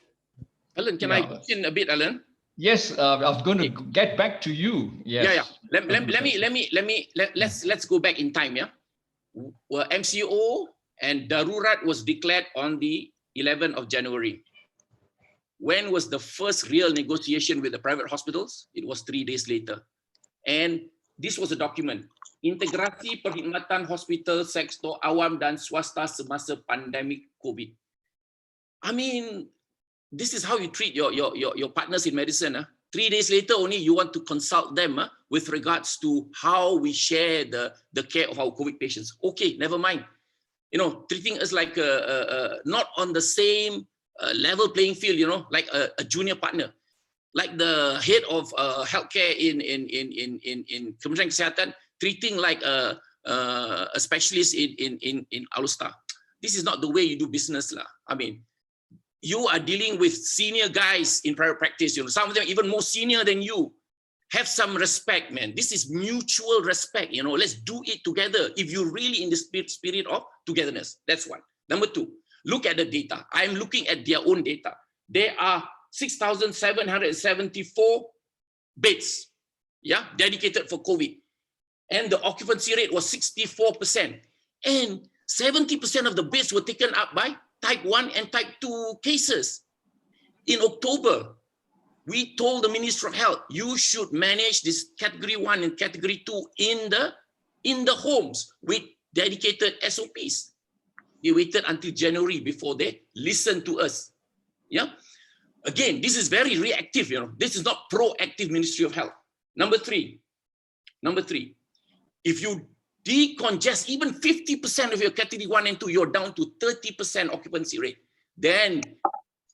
Alan, can I question a bit, Alan?
Yes, I was going to get back to you. Yes.
Yeah. Let's go back in time. Yeah. Well, MCO and Darurat was declared on the 11th of January. When was the first real negotiation with the private hospitals? It was 3 days later. And this was a document. Integrasi Perkhidmatan Hospital Sektor Awam dan Swasta Semasa Pandemic COVID. I mean, this is how you treat your partners in medicine. 3 days later only, you want to consult them with regards to how we share the care of our COVID patients. Okay, never mind. Treating us like not on the same level playing field, like a junior partner. Like the head of healthcare in Kementerian Kesihatan, treating like a specialist in Alustar. This is not the way you do business. I mean, you are dealing with senior guys in private practice. Some of them even more senior than you. Have some respect, man. This is mutual respect. Let's do it together. If you're really in the spirit of togetherness, that's one. Number two, look at the data. I'm looking at their own data. There are 6,774 beds, dedicated for COVID. And the occupancy rate was 64%. And 70% of the beds were taken up by type 1 and type 2 cases. In October, we told the Minister of Health, you should manage this category 1 and category 2 in the homes with dedicated SOPs. They waited until January before they listened to us. Again, this is very reactive. This is not proactive Ministry of Health. Number three, if you decongest even 50% of your category 1 and 2, you're down to 30% occupancy rate. Then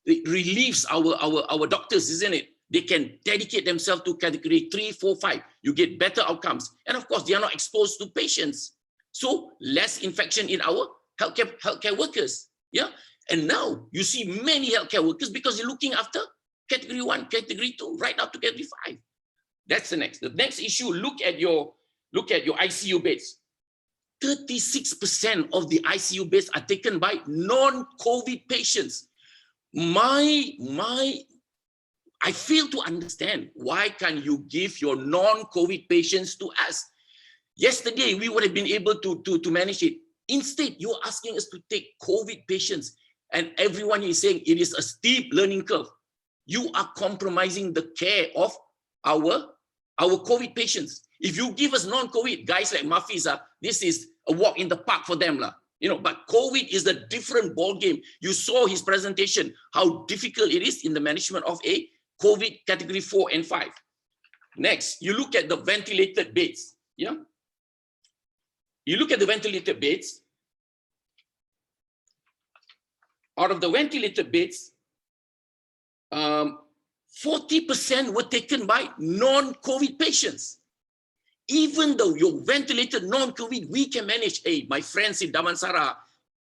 it relieves our doctors, isn't it? They can dedicate themselves to category 3, 4, 5. You get better outcomes. And of course, they are not exposed to patients. So less infection in our healthcare workers. Yeah. And now you see many healthcare workers because you're looking after category 1, category 2, right up to category 5. That's the next. The next issue, look at your ICU beds. 36% of the ICU beds are taken by non-COVID patients. I fail to understand, why can't you give your non-COVID patients to us? Yesterday, we would have been able to manage it. Instead, you're asking us to take COVID patients, and everyone is saying it is a steep learning curve. You are compromising the care of our COVID patients. If you give us non-COVID, guys like Mafeitz, this is a walk in the park for them. But COVID is a different ball game. You saw his presentation, how difficult it is in the management of a COVID category 4 and 5. Next, you look at the ventilated beds. Yeah. You look at the ventilated beds. Out of the ventilated beds, 40% were taken by non-COVID patients. Even though you're ventilated non-COVID, we can manage. Hey, my friends in Damansara,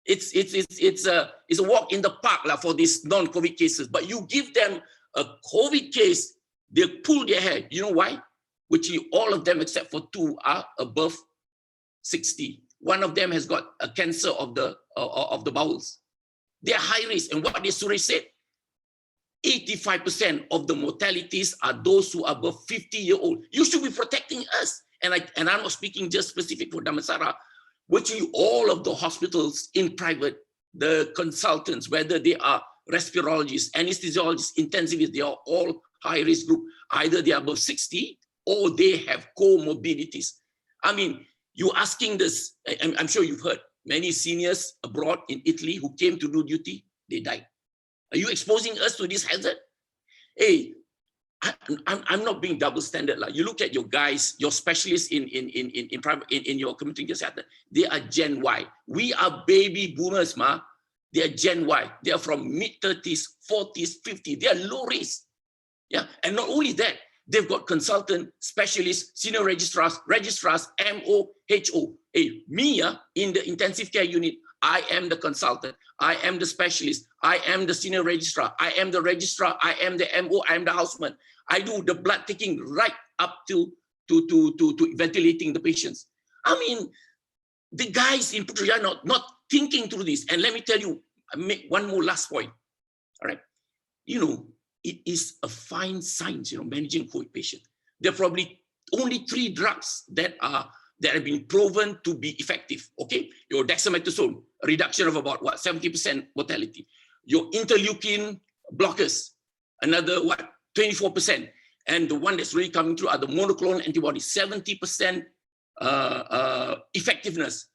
it's a walk in the park for these non-COVID cases. But you give them a COVID case, they pull their hair. You know why? Which all of them except for 2 are above 60. One of them has got a cancer of the bowels. They are high risk. And what did Suresh said? 85% of the mortalities are those who are above 50-year-old. You should be protecting us. And I'm not speaking just specific for Damansara, virtually all of the hospitals in private, the consultants, whether they are respirologists, anesthesiologists, intensivists, they are all high-risk group. Either they are above 60 or they have comorbidities. I mean, you're asking this, I'm sure you've heard, many seniors abroad in Italy who came to do duty, they died. Are you exposing us to this hazard? Hey, I'm not being double standard. You look at your guys, your specialists in your community care center, they are Gen Y. We are baby boomers, ma. They are Gen Y. They are from mid-30s, 40s, 50s. They are low risk. Yeah, and not only that, they've got consultant, specialists, senior registrars, MO, HO. Hey, me in the intensive care unit, I am the consultant, I am the specialist, I am the senior registrar, I am the registrar, I am the MO, I am the houseman. I do the blood taking right up to ventilating the patients. I mean, the guys in Petrick are not thinking through this. And let me tell you, I make one more last point. All right. It is a fine science, managing COVID patients. There are probably only 3 drugs that have been proven to be effective. Okay, your dexamethasone, a reduction of about 70% mortality. Your interleukin blockers, another 24%. And the one that's really coming through are the monoclonal antibodies, 70% effectiveness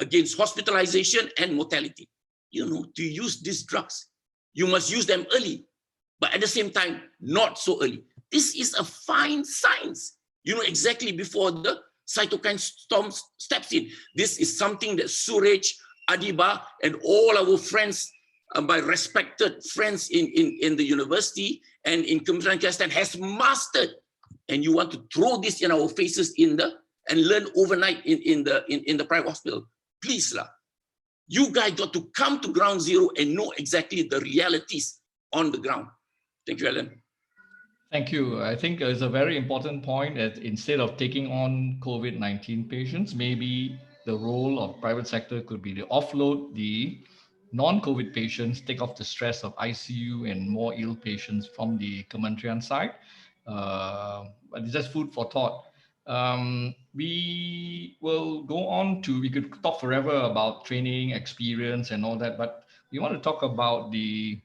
against hospitalization and mortality. To use these drugs, you must use them early, but at the same time, not so early. This is a fine science. Exactly before the cytokine storm steps in. This is something that Suresh, Adiba, and all our friends, my respected friends in the university and in community care has mastered. And you want to throw this in our faces and learn overnight in the private hospital. Please, you guys got to come to ground zero and know exactly the realities on the ground. Thank you, Alan.
Thank you. I think it's a very important point that instead of taking on COVID-19 patients, maybe the role of private sector could be to offload the non-COVID patients, take off the stress of ICU and more ill patients from the Kementerian side. But it's just food for thought. We will go on to, we could talk forever about training, experience and all that, but we want to talk about the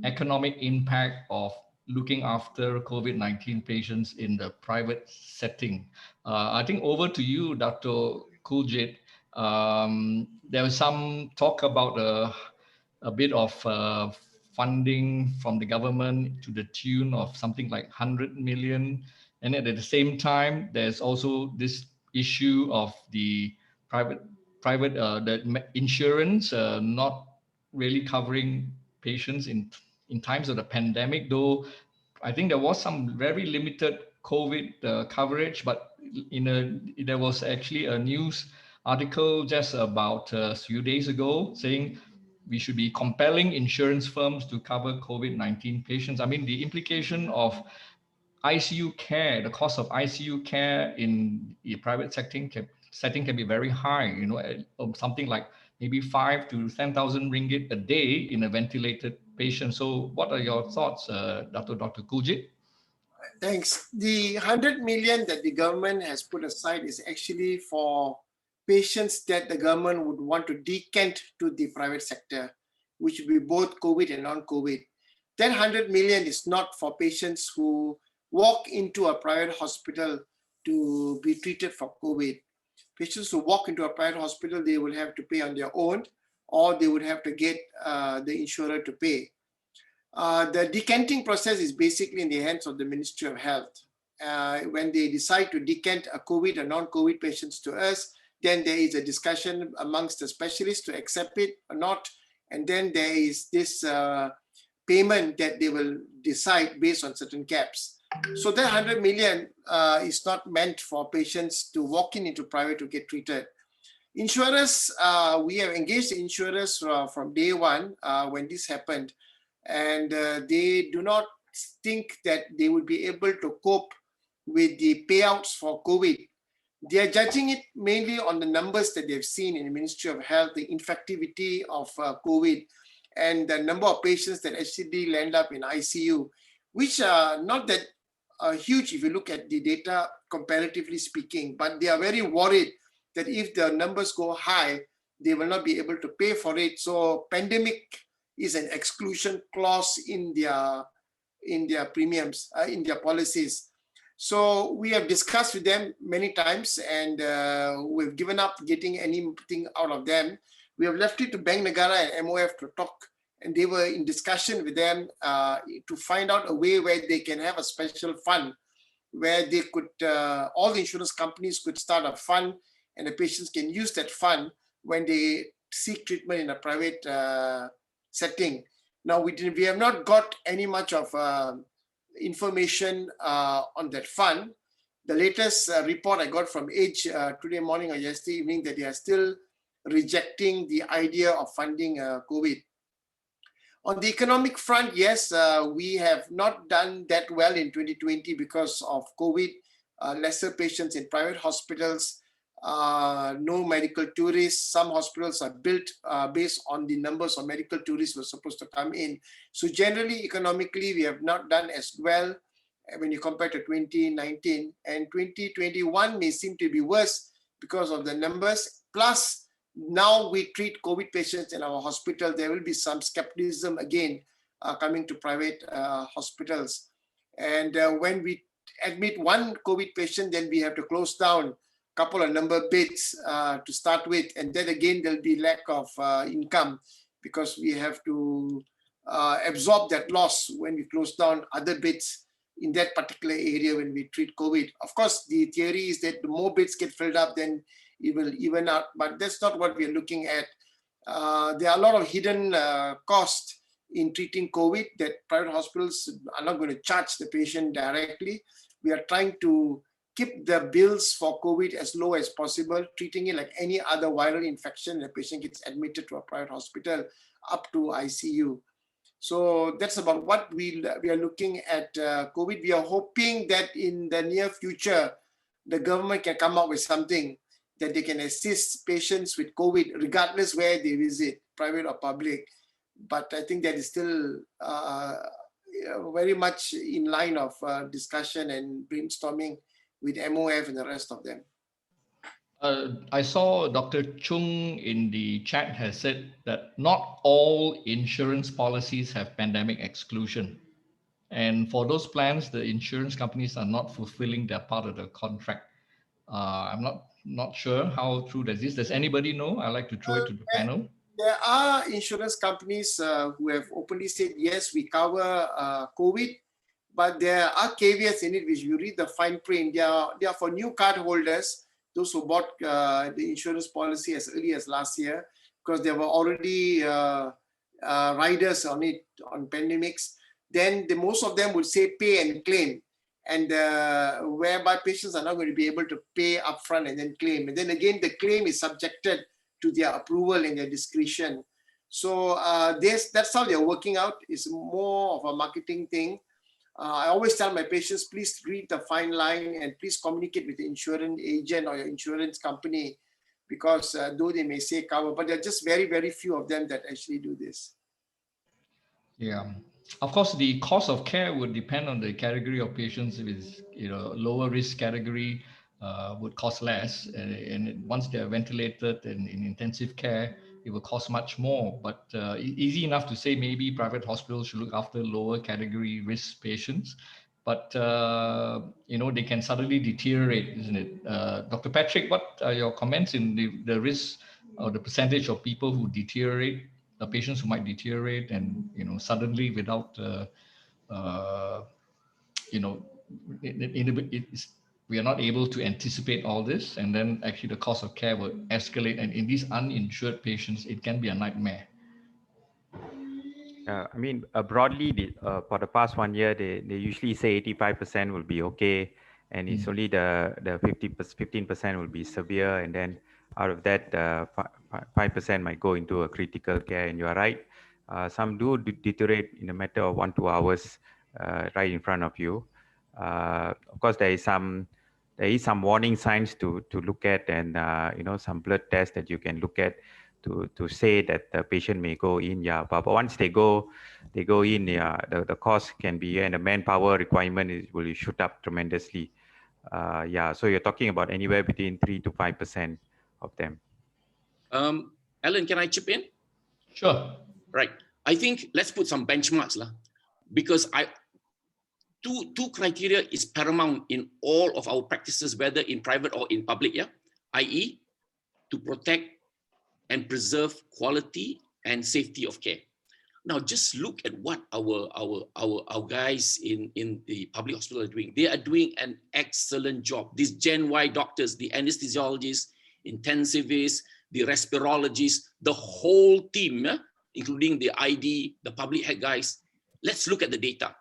economic impact of looking after COVID-19 patients in the private setting. I think over to you, Dr. Kuljit. There was some talk about a bit of funding from the government to the tune of something like 100 million. And at the same time, there's also this issue of the private the insurance not really covering patients in in times of the pandemic, though I think there was some very limited COVID coverage, but there was actually a news article just about a few days ago saying we should be compelling insurance firms to cover COVID-19 patients. I mean, the implication of ICU care, the cost of ICU care in the private setting can be very high, you know, something like maybe 5,000 to 10,000 ringgit a day in a ventilated patient. So what are your thoughts, Dr. Kuljit?
Thanks. The 100 million that the government has put aside is actually for patients that the government would want to decant to the private sector, which would be both COVID and non-COVID. That 100 million is not for patients who walk into a private hospital to be treated for COVID. Patients who walk into a private hospital, they will have to pay on their own, or they would have to get the insurer to pay. The decanting process is basically in the hands of the Ministry of Health. When they decide to decant a COVID or non-COVID patients to us, then there is a discussion amongst the specialists to accept it or not. And then there is this payment that they will decide based on certain caps. So that 100 million is not meant for patients to walk into private to get treated. Insurers, we have engaged the insurers from day one when this happened, and they do not think that they would be able to cope with the payouts for COVID. They are judging it mainly on the numbers that they've seen in the Ministry of Health, the infectivity of COVID, and the number of patients that actually land up in ICU, which are not that huge if you look at the data comparatively speaking, but they are very worried that if the numbers go high, they will not be able to pay for it. So pandemic is an exclusion clause in their premiums, in their policies. So we have discussed with them many times, and we've given up getting anything out of them. We have left it to Bank Negara and MOF to talk, and they were in discussion with them to find out a way where they can have a special fund where they could, all the insurance companies could start a fund, and the patients can use that fund when they seek treatment in a private setting. Now, we have not got any much of information on that fund. The latest report I got from Edge today morning or yesterday evening that they are still rejecting the idea of funding COVID. On the economic front, yes, we have not done that well in 2020 because of COVID, lesser patients in private hospitals, no medical tourists. Some hospitals are built based on the numbers of medical tourists who are supposed to come in. So generally, economically, we have not done as well when you compare to 2019. And 2021 may seem to be worse because of the numbers. Plus, now we treat COVID patients in our hospital. There will be some skepticism again coming to private hospitals. And when we admit one COVID patient, then we have to close down couple of number of beds to start with, and then again there'll be lack of income because we have to absorb that loss when we close down other beds in that particular area when we treat COVID. Of course, the theory is that the more beds get filled up, then it will even out, but that's not what we're looking at. There are a lot of hidden costs in treating COVID that private hospitals are not going to charge the patient directly. We are trying to keep the bills for COVID as low as possible, treating it like any other viral infection. The patient gets admitted to a private hospital up to ICU. So that's about what we are looking at COVID. We are hoping that in the near future, the government can come up with something that they can assist patients with COVID, regardless where they visit, private or public. But I think that is still very much in line of discussion and brainstorming with MOF and the rest of them.
I saw Dr. Chung in the chat has said that not all insurance policies have pandemic exclusion. And for those plans, the insurance companies are not fulfilling their part of the contract. I'm not sure how true that is. Does anybody know? I'd like to throw it to the panel.
There are insurance companies who have openly said, yes, we cover COVID, but there are caveats in it which you read the fine print. They are for new card holders, those who bought the insurance policy as early as last year, because there were already riders on it, on pandemics, then most of them would say pay and claim, and whereby patients are not going to be able to pay upfront and then claim. And then again, the claim is subjected to their approval and their discretion. So that's how they're working out. It's more of a marketing thing. I always tell my patients, please read the fine line and please communicate with the insurance agent or your insurance company, because though they may say cover, but there are just very, very few of them that actually do this.
Yeah. Of course, the cost of care would depend on the category of patients. If it's lower risk category, would cost less, and once they are ventilated and in intensive care, it will cost much more. But easy enough to say maybe private hospitals should look after lower category risk patients. But they can suddenly deteriorate, isn't it? Dr. Petrick, what are your comments in the risk or the percentage of people who deteriorate? The patients who might deteriorate and suddenly without we are not able to anticipate all this, and then actually the cost of care will escalate, and in these uninsured patients it can be a nightmare.
I mean, broadly, for the past 1 year, they usually say 85% will be okay, and it's only the 15% will be severe, and then out of that, 5% might go into a critical care. And you are right, some do deteriorate in a matter of 1-2 hours, right in front of you. Of course, there is some warning signs to look at, and some blood tests that you can look at to say that the patient may go in. Yeah, but once they go in, yeah, the cost can be, and the manpower requirement will shoot up tremendously. Yeah, so you're talking about anywhere between 3 to 5% of them.
Alan, can I chip in?
Sure.
Right. I think let's put some benchmarks lah, because two criteria is paramount in all of our practices, whether in private or in public. Yeah, i.e., to protect and preserve quality and safety of care. Now, just look at what our guys in the public hospital are doing. They are doing an excellent job. These Gen Y doctors, the anesthesiologists, intensivists, the respirologists, the whole team, including the ID, the public health guys. Let's look at the data.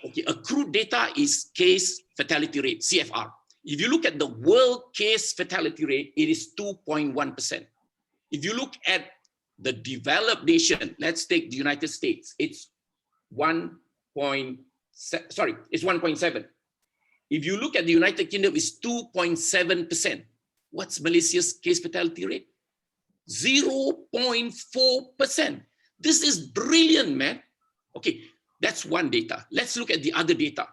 Okay, accrued data is case fatality rate, CFR. If you look at the world case fatality rate, it is 2.1%. If you look at the developed nation, let's take the United States, it's 1.7. If you look at the United Kingdom, it's 2.7%. What's Malaysia's case fatality rate? 0.4%. This is brilliant, man. Okay, that's one data. Let's look at the other data.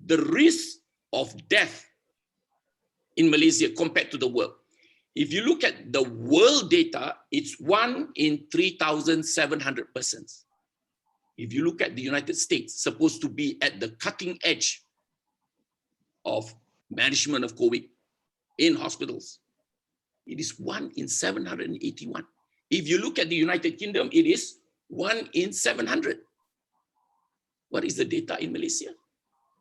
The risk of death in Malaysia compared to the world. If you look at the world data, it's 1 in 3,700 persons. If you look at the United States, supposed to be at the cutting edge of management of COVID in hospitals, it is 1 in 781. If you look at the United Kingdom, it is 1 in 700. What is the data in Malaysia?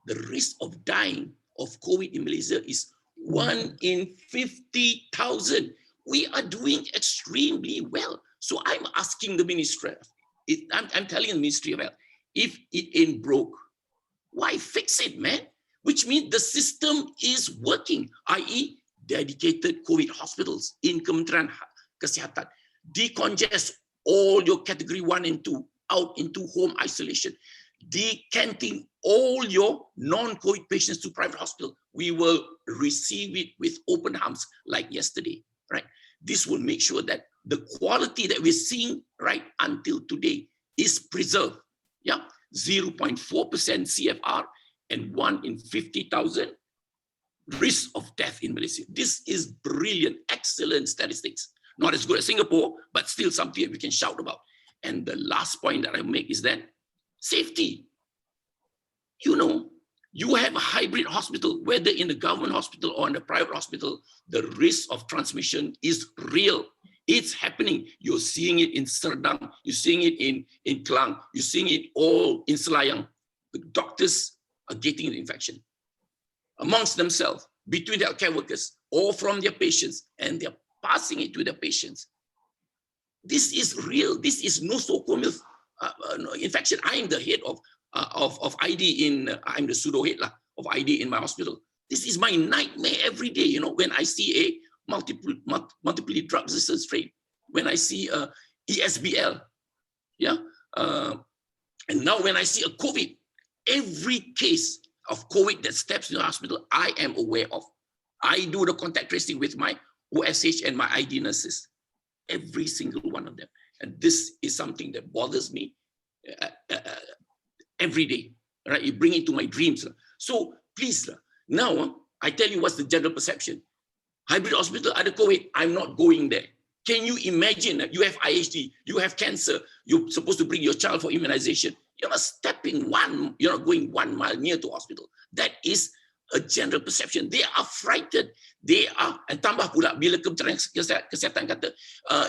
The risk of dying of COVID in Malaysia is 1 in 50,000. We are doing extremely well. So I'm asking the ministry, I'm telling the Ministry of Health, if it ain't broke, why fix it, man? Which means the system is working, i.e. dedicated COVID hospitals in Kementerian Kesihatan. Decongest all your category 1 and 2 out into home isolation. Decanting all your non-COVID patients to private hospital. We will receive it with open arms like yesterday, right? This will make sure that the quality that we're seeing right until today is preserved. Yeah, 0.4% CFR and 1 in 50,000 risk of death in Malaysia. This is brilliant, excellent statistics. Not as good as Singapore, but still something that we can shout about. And the last point that I make is that safety. You know, you have a hybrid hospital, whether in the government hospital or in the private hospital, the risk of transmission is real. It's happening. You're seeing it in Serdang, you're seeing it in Klang, you're seeing it all in Selayang. The doctors are getting the infection amongst themselves, between the healthcare workers, or from their patients, and they're passing it to their patients. This is real. This is nosocomial infection. I am the head of ID in, I'm the pseudo head of ID in my hospital. This is my nightmare every day, you know, when I see a multiple drug resistant strain, when I see a ESBL, yeah, and now when I see a COVID, every case of COVID that steps in the hospital, I am aware of. I do the contact tracing with my OSH and my ID nurses, every single one of them. And this is something that bothers me every day, right? You bring it to my dreams. So please, now I tell you what's the general perception. Hybrid hospital, ada COVID, I'm not going there. Can you imagine that you have IHD, you have cancer, you're supposed to bring your child for immunization. You're not stepping you're not going 1 mile near to hospital. That is a general perception. They are frightened. They are, and tambah pula, bila Kementerian Kesihatan kata,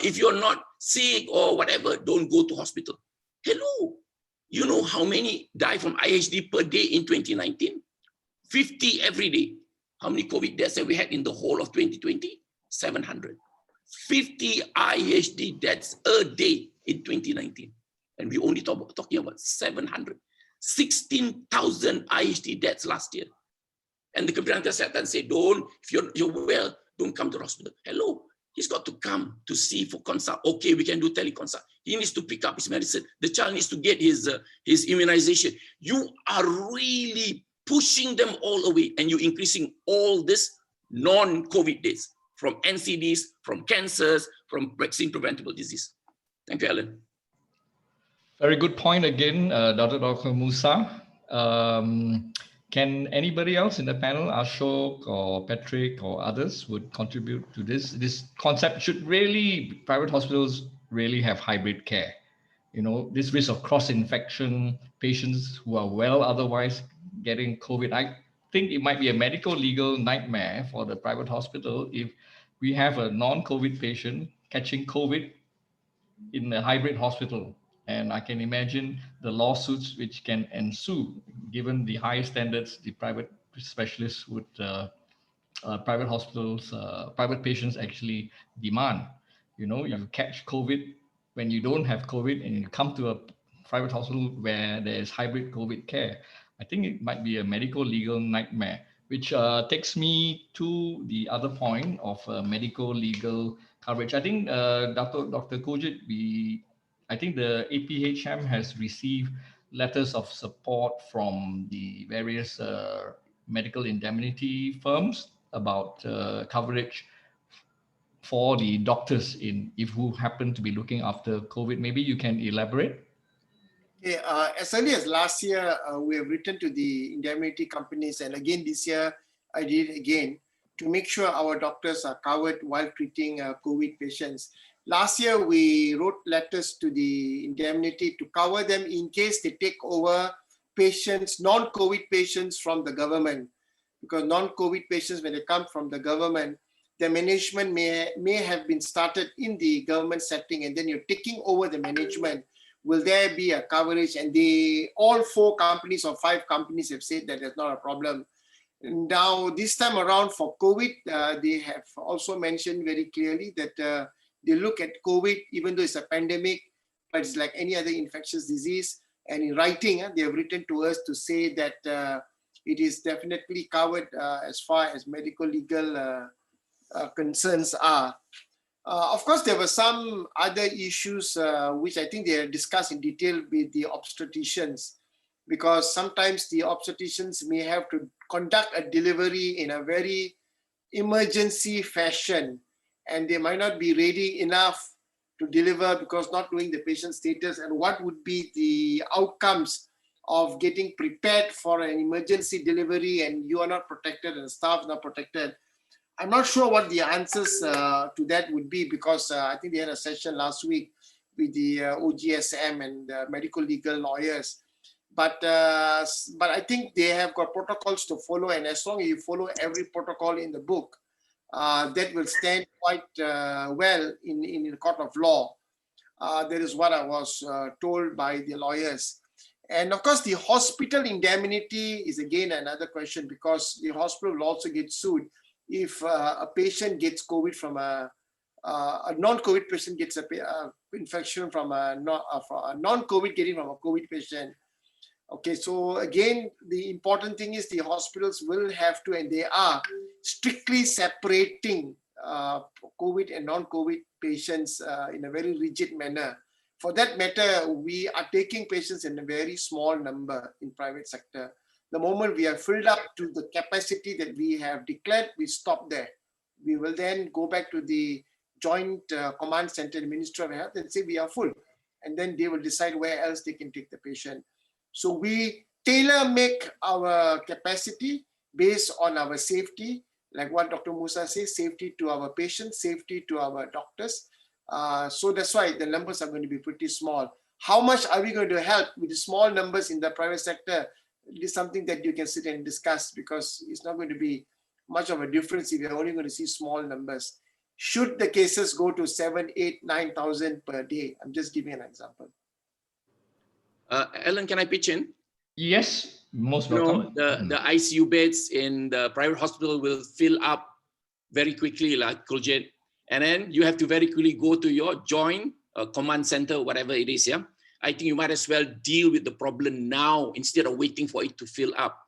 if you're not sick or whatever, don't go to hospital. Hello, you know how many die from IHD per day in 2019? 50 every day. How many COVID deaths have we had in the whole of 2020? 700. 50 IHD deaths a day in 2019. And we only talking about 700. 16,000 IHD deaths last year. And the Kementerian Kesihatan said, if you're well, don't come to the hospital. Hello, he's got to come to see for consult. Okay, we can do teleconsult. He needs to pick up his medicine. The child needs to get his immunization. You are really pushing them all away, and you're increasing all this non-COVID days from NCDs, from cancers, from vaccine-preventable disease. Thank you, Alan.
Very good point again, Dr. Musa. Can anybody else in the panel, Ashok or Petrick or others, would contribute to this? This concept should really, private hospitals really have hybrid care. You know, this risk of cross-infection, patients who are well otherwise getting COVID. I think it might be a medical legal nightmare for the private hospital if we have a non-COVID patient catching COVID in a hybrid hospital. And I can imagine the lawsuits which can ensue, given the high standards the private specialists would, private hospitals, private patients actually demand. You know, you catch COVID when you don't have COVID and you come to a private hospital where there is hybrid COVID care. I think it might be a medical legal nightmare, which takes me to the other point of medical legal coverage. I think Dr. Kuljit, I think the APHM has received letters of support from the various medical indemnity firms about coverage for the doctors who happen to be looking after COVID. Maybe you can elaborate.
Yeah, as early as last year, we have written to the indemnity companies, and again this year, I did it again to make sure our doctors are covered while treating COVID patients. Last year, we wrote letters to the indemnity to cover them in case they take over patients, non-COVID patients from the government. Because non-COVID patients, when they come from the government, the management may have been started in the government setting, and then you're taking over the management. Will there be a coverage? And all 4 companies or 5 companies have said that there's not a problem. Now, this time around for COVID, they have also mentioned very clearly that they look at COVID, even though it's a pandemic, but it's like any other infectious disease. And in writing, they have written to us to say that it is definitely covered as far as medical legal concerns are. Of course, there were some other issues which I think they have discussed in detail with the obstetricians, because sometimes the obstetricians may have to conduct a delivery in a very emergency fashion, and they might not be ready enough to deliver because not knowing the patient's status and what would be the outcomes of getting prepared for an emergency delivery and you are not protected and staff not protected. I'm not sure what the answers to that would be, because I think they had a session last week with the OGSM and medical legal lawyers. But I think they have got protocols to follow, and as long as you follow every protocol in the book, that will stand quite well in the court of law. That is what I was told by the lawyers. And of course, the hospital indemnity is again another question, because the hospital will also get sued if a patient gets COVID from a a non-COVID patient gets a infection from a non-COVID getting from a COVID patient. Okay, so again, the important thing is the hospitals will have to, and they are strictly separating COVID and non-COVID patients in a very rigid manner. For that matter, we are taking patients in a very small number in private sector. The moment we are filled up to the capacity that we have declared, we stop there. We will then go back to the joint command center in the Ministry of Health and say we are full. And then they will decide where else they can take the patient. So we tailor make our capacity based on our safety, like what Dr. Musa says, safety to our patients, safety to our doctors. So that's why the numbers are going to be pretty small. How much are we going to help with the small numbers in the private sector? It is something that you can sit and discuss, because it's not going to be much of a difference if you're only going to see small numbers. Should the cases go to 7, 8, 9,000 per day? I'm just giving an example.
Alan, can I pitch in?
Yes, most welcome.
The ICU beds in the private hospital will fill up very quickly, like Kuljit, and then you have to very quickly go to your joint command center, whatever it is. Yeah, I think you might as well deal with the problem now instead of waiting for it to fill up.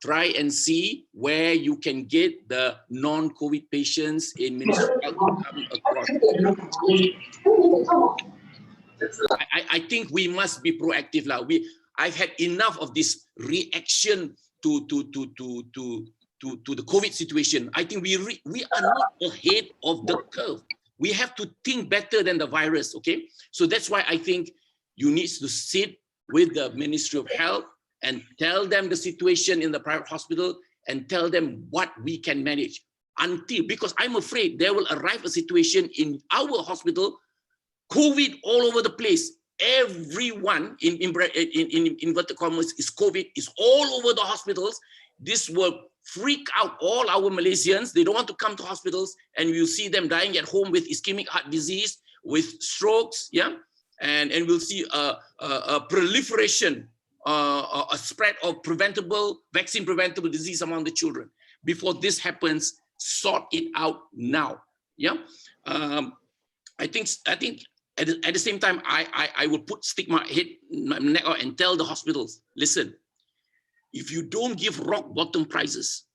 Try and see where you can get the non-COVID patients in Ministry of Health coming across. I think we must be proactive now. I've had enough of this reaction to the COVID situation. I think we are not ahead of the curve. We have to think better than the virus. Okay, so that's why I think you need to sit with the Ministry of Health and tell them the situation in the private hospital and tell them what we can manage because I'm afraid there will arrive a situation in our hospital, COVID all over the place. Everyone in inverted commas is COVID, is all over the hospitals. This will freak out all our Malaysians. They don't want to come to hospitals, and we'll see them dying at home with ischemic heart disease, with strokes, yeah, and we'll see a proliferation, a spread of vaccine preventable disease among the children. Before this happens, sort it out now. Yeah, I think at the same time, I will stick my neck out and tell the hospitals, listen, if you don't give rock bottom prices,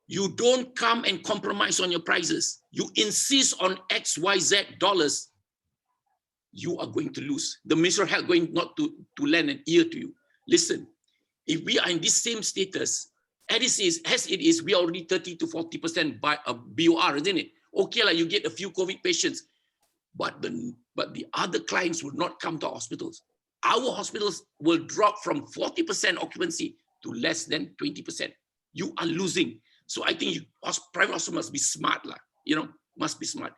you don't come and compromise on your prices, you insist on XYZ dollars, you are going to lose. The Ministry of Health going not to lend an ear to you. Listen, if we are in this same status, as it is, we are already 30 to 40% by a BOR, isn't it? Okay, like you get a few COVID patients, but the other clients will not come to our hospitals. Our hospitals will drop from 40% occupancy to less than 20%. You are losing. So I think private hospitals must be smart, must be smart.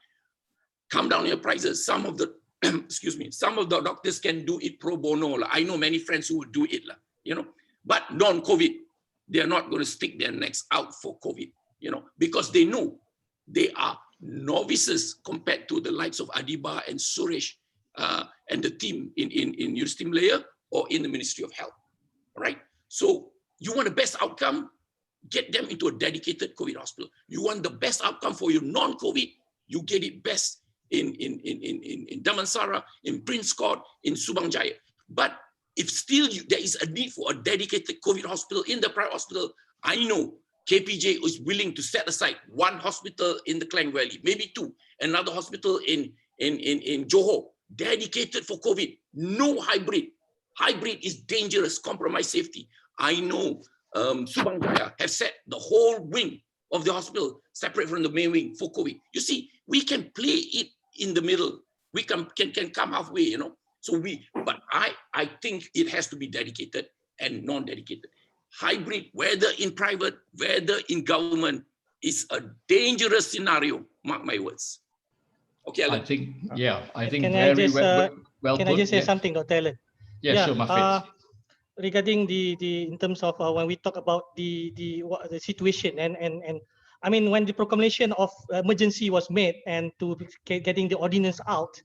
Come down your prices. Some of the some of the doctors can do it pro bono. I know many friends who will do it, but non-COVID, they are not going to stick their necks out for COVID, because they know they are novices compared to the likes of Adiba and Suresh and the team in University Malaya or in the Ministry of Health. All right. So you want the best outcome, get them into a dedicated COVID hospital. You want the best outcome for your non-COVID, you get it best in Damansara, in Prince Court, in Subang Jaya. But if still there is a need for a dedicated COVID hospital in the private hospital, I know KPJ is willing to set aside one hospital in the Klang Valley, maybe two, another hospital in Johor, dedicated for COVID. No hybrid. Hybrid is dangerous, compromise safety. I know Subang Jaya have set the whole wing of the hospital separate from the main wing for COVID. You see, we can play it in the middle. We can come halfway, So but I think it has to be dedicated and non-dedicated. Hybrid, whether in private, whether in government, is a dangerous scenario. Mark my words. Okay, Alan.
I think
Can
very
well can I just say something, Dr. Alan?
Yeah, sure, Mafeitz.
Regarding in terms of when we talk about the situation and I mean, when the proclamation of emergency was made and to getting the ordinance out,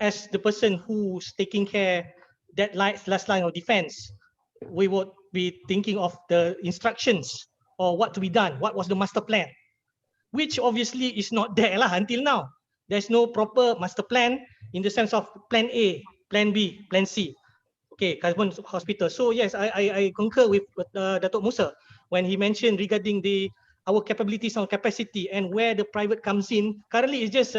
as the person who's taking care that last line of defense, we would be thinking of the instructions or what to be done. What was the master plan, which obviously is not there until now. There's no proper master plan in the sense of plan A, plan B, plan C. Okay, government hospital. So yes, I concur with Datuk Musa when he mentioned regarding our capabilities or capacity and where the private comes in. Currently, it's just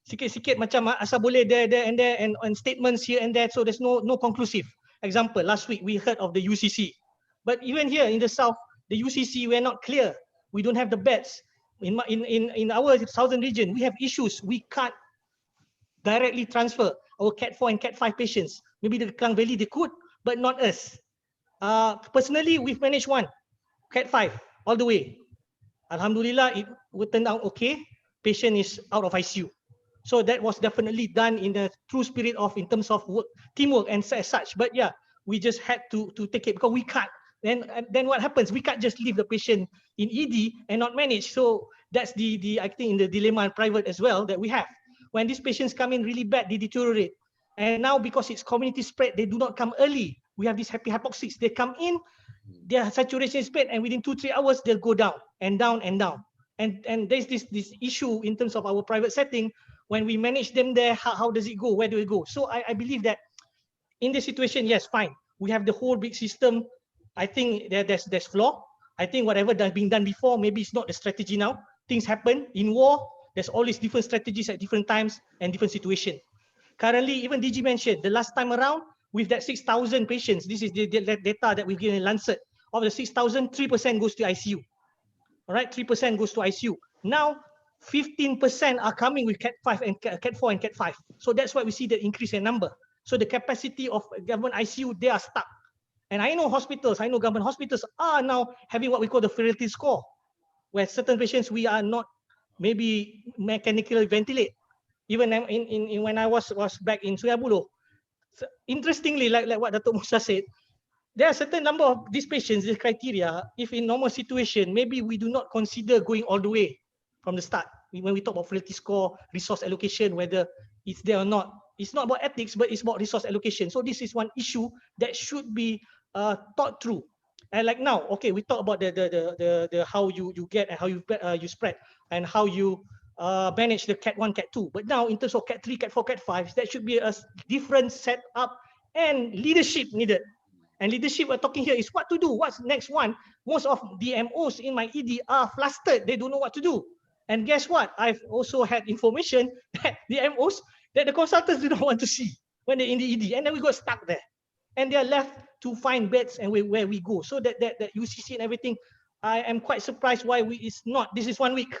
sikit-sikit macam asal boleh there and there and statements here and there. So there's no conclusive. Example, last week we heard of the UCC, but even here in the south, the UCC we're not clear. We don't have the beds. In our southern region, we have issues. We can't directly transfer our Cat 4 and Cat 5 patients. Maybe the Klang Valley they could, but not us. Personally, we've managed one, Cat 5, all the way. Alhamdulillah, it would turn out okay. Patient is out of ICU. So that was definitely done in the true spirit of, in terms of work, teamwork and as such. But yeah, we just had to take it because we can't. Then what happens? We can't just leave the patient in ED and not manage. So that's I think in the dilemma in private as well that we have. When these patients come in really bad, they deteriorate. And now because it's community spread, they do not come early. We have these happy hypoxics. They come in, their saturation is spread, and within 2-3 hours, they'll go down and down and down. And there's this issue in terms of our private setting. When we manage them there, how does it go? Where do we go? So I believe that in this situation, yes, fine. We have the whole big system. I think there's flaw. I think whatever that's being done before, maybe it's not the strategy now. Things happen in war. There's always different strategies at different times and different situations. Currently, even DG mentioned the last time around with that 6,000 patients. This is the data that we've given in Lancet. Of the 6,000, 3% goes to ICU. All right, 3% goes to ICU. Now, 15% are coming with Cat 5 and Cat 4 and Cat 5. So that's why we see the increase in number. So the capacity of government ICU, they are stuck. And I know hospitals, I know government hospitals are now having what we call the frailty score, where certain patients we are not maybe mechanically ventilate. Even when I was back in Sungai Buloh, so interestingly, like what Datuk Musa said, there are certain number of these patients, this criteria, if in normal situation, maybe we do not consider going all the way from the start. When we talk about frailty score, resource allocation, whether it's there or not, it's not about ethics, but it's about resource allocation. So this is one issue that should be thought through. And like now, okay, we talk about the how you get and how you spread and how you manage the Cat 1, Cat 2. But now in terms of Cat 3, Cat 4, Cat 5, that should be a different setup and leadership needed. And leadership we're talking here is what to do, what's next one. Most of DMOs in my ED are flustered, they don't know what to do. And guess what? I've also had information that DMOs, that the consultants do not want to see when they're in the ED, and then we got stuck there. And they're left to find beds and where we go. So that UCC and everything, I am quite surprised why this is 1 week,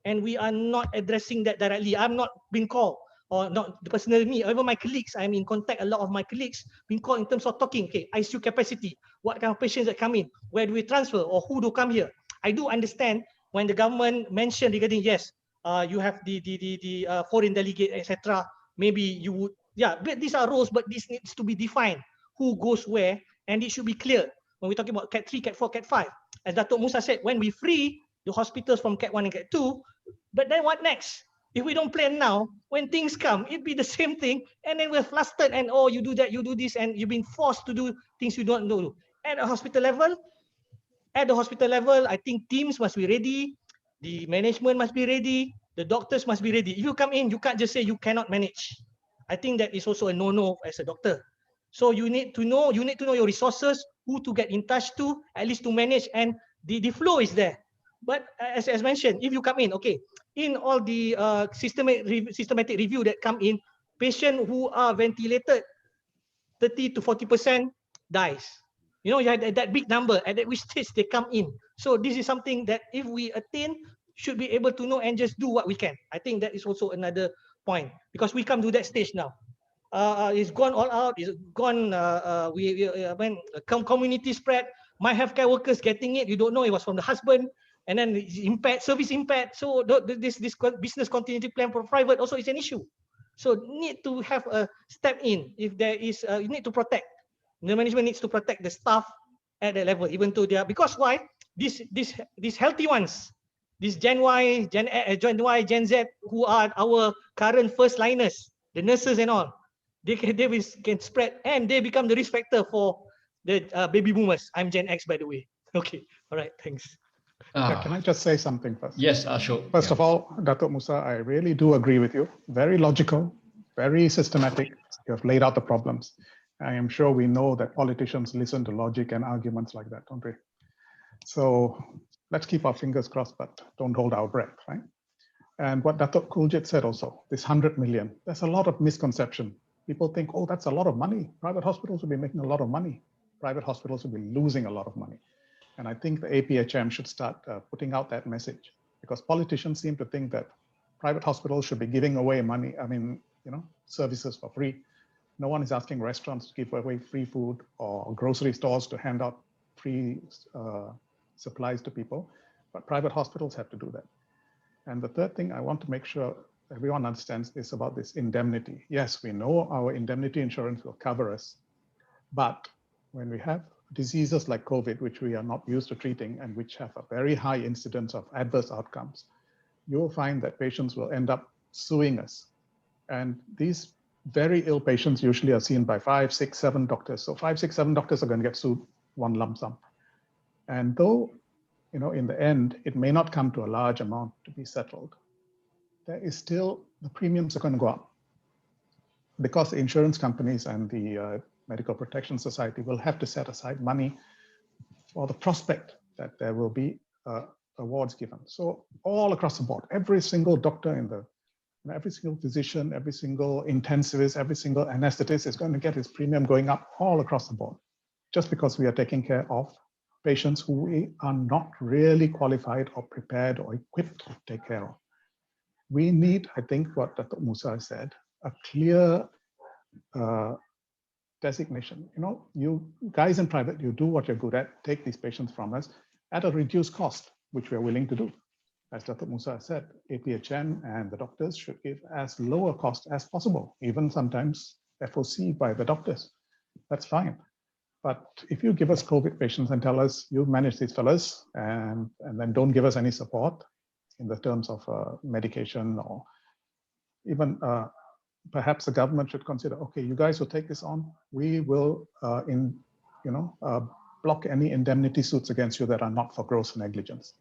and we are not addressing that directly. I'm not being called, or not personally me, even my colleagues, I'm in contact, a lot of my colleagues being called in terms of talking, okay, ICU capacity, what kind of patients that come in, where do we transfer, or who do come here. I do understand when the government mentioned regarding, yes, you have the foreign delegate, etc. Maybe you would, yeah, but these are roles, but this needs to be defined, who goes where, and it should be clear when we're talking about Cat 3, Cat 4, Cat 5. As Datuk Musa said, when we free the hospitals from Cat 1 and Cat 2, but then what next? If we don't plan now, when things come, it'd be the same thing, and then we're flustered, and oh, you do that, you do this, and you've been forced to do things you don't do. At the hospital level, I think teams must be ready, the management must be ready, the doctors must be ready. If you come in, you can't just say you cannot manage. I think that is also a no-no as a doctor. So you need to know your resources, who to get in touch to, at least to manage, and the flow is there. But as mentioned, if you come in, okay, in all the systematic review that come in, patients who are ventilated, 30 to 40% dies. You know, you had that big number, at which stage they come in. So this is something that if we attain, should be able to know and just do what we can. I think that is also another point, because we come to that stage now. It's gone all out, it's gone, when community spread, my healthcare workers getting it, you don't know it was from the husband, and then it's impaired, service impaired. So this business continuity plan for private also is an issue. So need to have a step in if there is, you need to protect. The management needs to protect the staff at that level, even though they are, because why? These healthy ones, this Gen Y, Gen Z, who are our current first liners, the nurses and all, they can spread, and they become the risk factor for the baby boomers. I'm Gen X, by the way. Okay, all right, thanks.
Can I just say something first?
Yes, Ashok.
First of all, Datuk Musa, I really do agree with you. Very logical, very systematic. You have laid out the problems. I am sure we know that politicians listen to logic and arguments like that, don't we? So let's keep our fingers crossed, but don't hold our breath, right? And what Datuk Kuljit said also, this 100 million, there's a lot of misconception. People think, oh, that's a lot of money. Private hospitals will be making a lot of money. Private hospitals will be losing a lot of money. And I think the APHM should start putting out that message, because politicians seem to think that private hospitals should be giving away money, services for free. No one is asking restaurants to give away free food or grocery stores to hand out free supplies to people, but private hospitals have to do that. And the third thing I want to make sure everyone understands is about this indemnity. Yes, we know our indemnity insurance will cover us, but when we have diseases like COVID, which we are not used to treating and which have a very high incidence of adverse outcomes, you will find that patients will end up suing us. And these very ill patients usually are seen by 5, 6, 7 doctors. So 5, 6, 7 doctors are going to get sued one lump sum. And though, in the end, it may not come to a large amount to be settled, there is still, the premiums are going to go up, because the insurance companies and the Medical Protection Society will have to set aside money for the prospect that there will be awards given. So all across the board, every single doctor every single physician, every single intensivist, every single anesthetist is going to get his premium going up all across the board, just because we are taking care of patients who we are not really qualified or prepared or equipped to take care of. We need, I think what Dr. Musa said, a clear designation. You guys in private, you do what you're good at, take these patients from us at a reduced cost, which we're willing to do. As Dr. Musa said, APHM and the doctors should give as low a cost as possible, even sometimes FOC by the doctors. That's fine. But if you give us COVID patients and tell us you manage these fellas and then don't give us any support in the terms of medication, or even perhaps the government should consider, okay, you guys will take this on. We will block any indemnity suits against you that are not for gross negligence.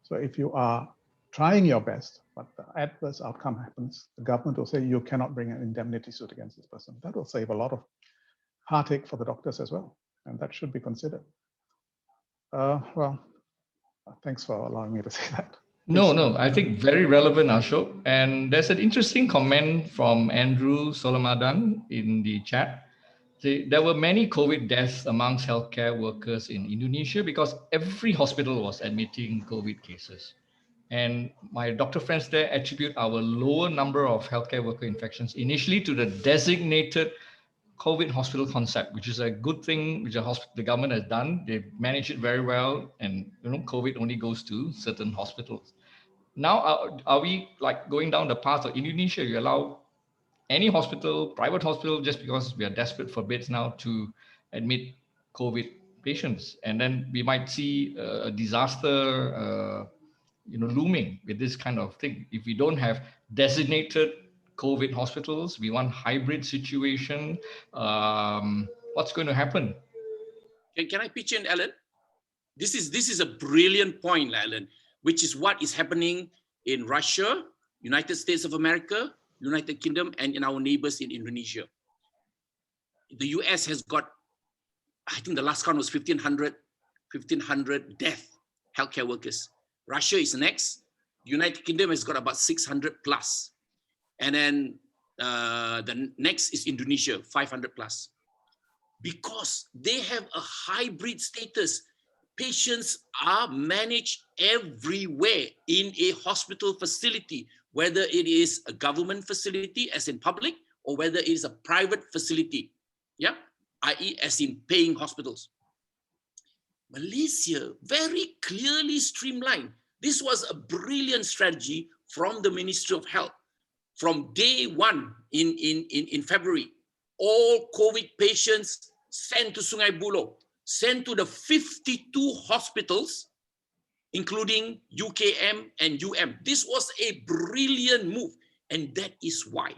So if you are trying your best, but the adverse outcome happens, the government will say you cannot bring an indemnity suit against this person. That will save a lot of heartache for the doctors as well, and that should be considered. Well, thanks for allowing me to say that.
No, I think very relevant, Ashok. And there's an interesting comment from Andrew Solomadan in the chat. There were many COVID deaths amongst healthcare workers in Indonesia because every hospital was admitting COVID cases. And my doctor friends there attribute our lower number of healthcare worker infections initially to the designated COVID hospital concept, which is a good thing which the government has done. They've managed it very well, and COVID only goes to certain hospitals. Now, are we like going down the path of Indonesia? You allow any hospital, private hospital, just because we are desperate for beds now to admit COVID patients, and then we might see a disaster, looming with this kind of thing. If we don't have designated COVID hospitals, we want hybrid situation. What's going to happen?
Can I pitch in, Alan? This is a brilliant point, Alan, which is what is happening in Russia, United States of America, United Kingdom, and in our neighbors in Indonesia. The US has got, I think the last count was 1,500 death healthcare workers. Russia is next. United Kingdom has got about 600 plus. And then the next is Indonesia, 500 plus. Because they have a hybrid status. Patients are managed everywhere in a hospital facility, whether it is a government facility as in public, or whether it is a private facility, i.e. as in paying hospitals. Malaysia very clearly streamlined. This was a brilliant strategy from the Ministry of Health. From day one in February, all COVID patients sent to Sungai Buloh, sent to the 52 hospitals, including UKM and This was a brilliant move. And that is why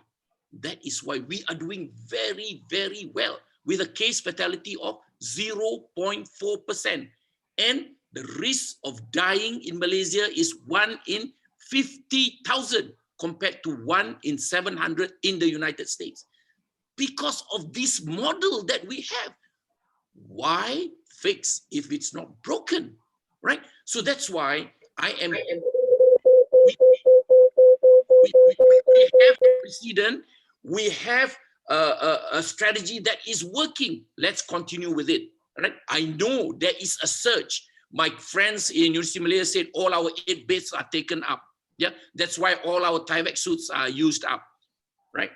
we are doing very, very well with a case fatality of 0.4%. And the risk of dying in Malaysia is 1 in 50,000 compared to 1 in 700 in the United States. Because of this model that we have. Why fix if it's not broken, right? So that's why we have a precedent, we have a strategy that is working. Let's continue with it, right? I know there is a surge. My friends in University of Malaysia said all our 8 beds are taken up. Yeah, that's why all our Tyvek suits are used up, right?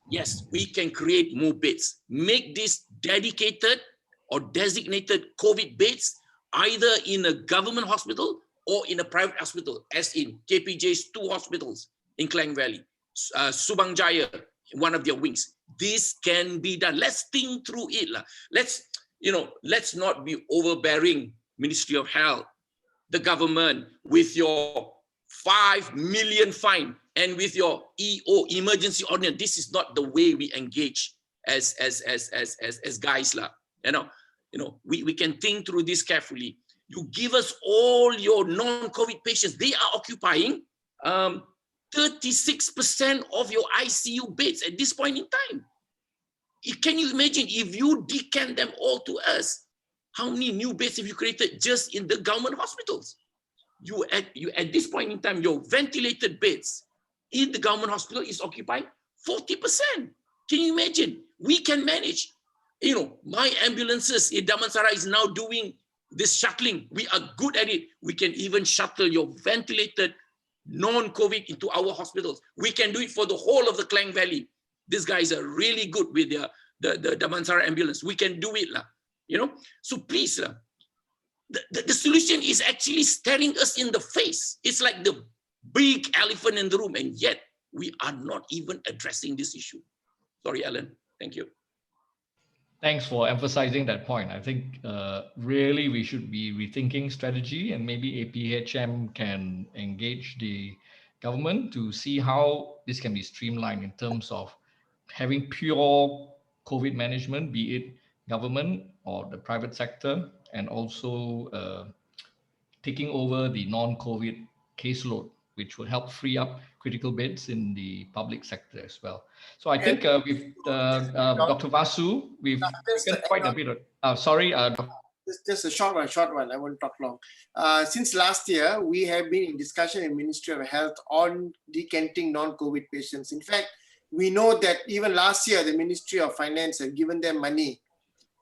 Yes, we can create more beds. Make this dedicated or designated COVID beds either in a government hospital or in a private hospital, as in KPJ's 2 hospitals in Klang Valley, Subang Jaya, one of their wings. This can be done. Let's think through it. Let's not be overbearing, Ministry of Health, the government, with your 5 million fine and with your EO, emergency ordinance. This is not the way we engage as guys lah. We can think through this carefully. You give us all your non-COVID patients. They are occupying 36% of your ICU beds at this point in time. Can you imagine if you decant them all to us? How many new beds have you created just in the government hospitals? You at this point in time, your ventilated beds in the government hospital is occupying 40%. Can you imagine? We can manage. My ambulances in Damansara is now doing this shuttling. We are good at it. We can even shuttle your ventilated non-COVID into our hospitals. We can do it for the whole of the Klang Valley. These guys are really good with the Damansara ambulance. We can do it, So please, the solution is actually staring us in the face. It's like the big elephant in the room, and yet we are not even addressing this issue. Sorry, Alan. Thank you.
Thanks for emphasizing that point. I think really we should be rethinking strategy, and maybe APHM can engage the government to see how this can be streamlined in terms of having pure COVID management, be it government or the private sector, and also taking over the non-COVID caseload, which will help free up critical beds in the public sector as well. So I think with Dr. Vasu, we've taken quite a bit of, sorry.
Just a short one, I won't talk long. Since last year, we have been in discussion in Ministry of Health on decanting non-COVID patients. In fact, we know that even last year, the Ministry of Finance had given them money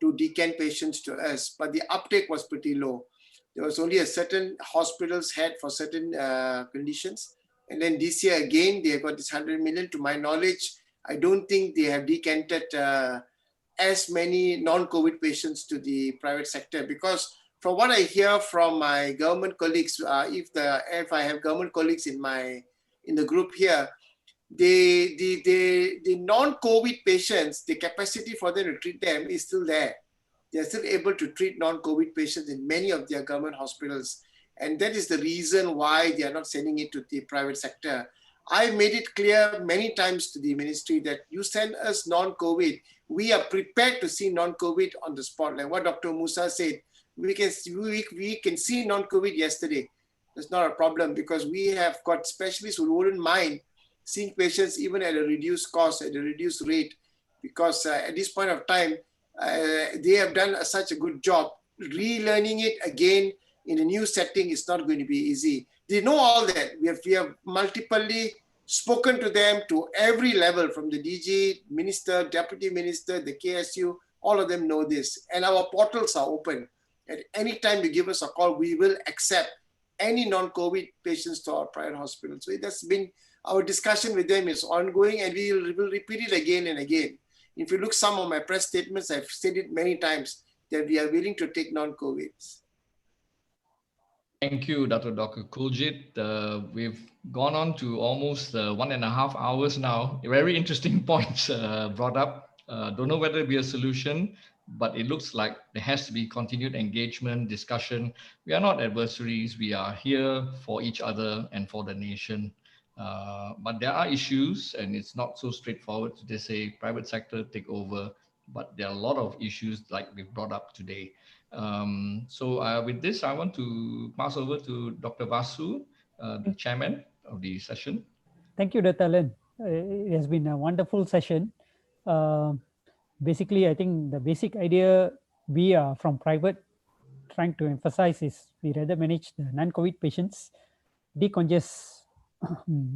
to decant patients to us, but the uptake was pretty low. There was only a certain hospitals had for certain conditions. And then this year again, they got this 100 million. To my knowledge, I don't think they have decanted as many non-COVID patients to the private sector, because from what I hear from my government colleagues, if I have government colleagues in the group here, the non-COVID patients, the capacity for them to treat them is still there. They're still able to treat non-COVID patients in many of their government hospitals. And that is the reason why they are not sending it to the private sector. I made it clear many times to the ministry that you send us non-COVID, we are prepared to see non-COVID on the spot. Like what Dr. Musa said, we can see non-COVID yesterday. That's not a problem, because we have got specialists who wouldn't mind seeing patients even at a reduced cost, at a reduced rate, because at this point of time, they have done such a good job. Relearning it again in a new setting is not going to be easy. They know all that. We have multiply spoken to them to every level, from the DG, Minister, Deputy Minister, the KSU, all of them know this. And our portals are open. At any time you give us a call, we will accept any non-COVID patients to our private hospitals. So that's been our discussion with them is ongoing, and we will repeat it again and again. If you look some of my press statements, I've said it many times that we are willing to take non-COVIDs.
Thank you, Dr. Kuljit. We've gone on to almost 1.5 hours now. Very interesting points brought up. Don't know whether it'll be a solution, but it looks like there has to be continued engagement, discussion. We are not adversaries. We are here for each other and for the nation. But there are issues, and it's not so straightforward to just say private sector take over, but there are a lot of issues like we've brought up today. With this, I want to pass over to Dr. Vasu, the chairman of the session.
Thank you, Dr. Alan. It has been a wonderful session. Basically, I think the basic idea we are from private trying to emphasize is we rather manage the non-COVID patients, decongest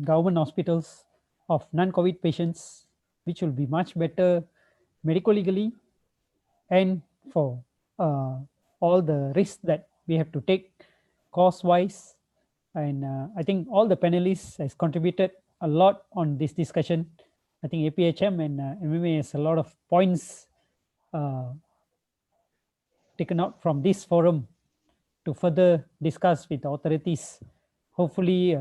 government hospitals of non-COVID patients, which will be much better medico-legally and for all the risks that we have to take cost-wise. And I think all the panelists has contributed a lot on this discussion. I think APHM and MMA has a lot of points taken out from this forum to further discuss with the authorities. Hopefully,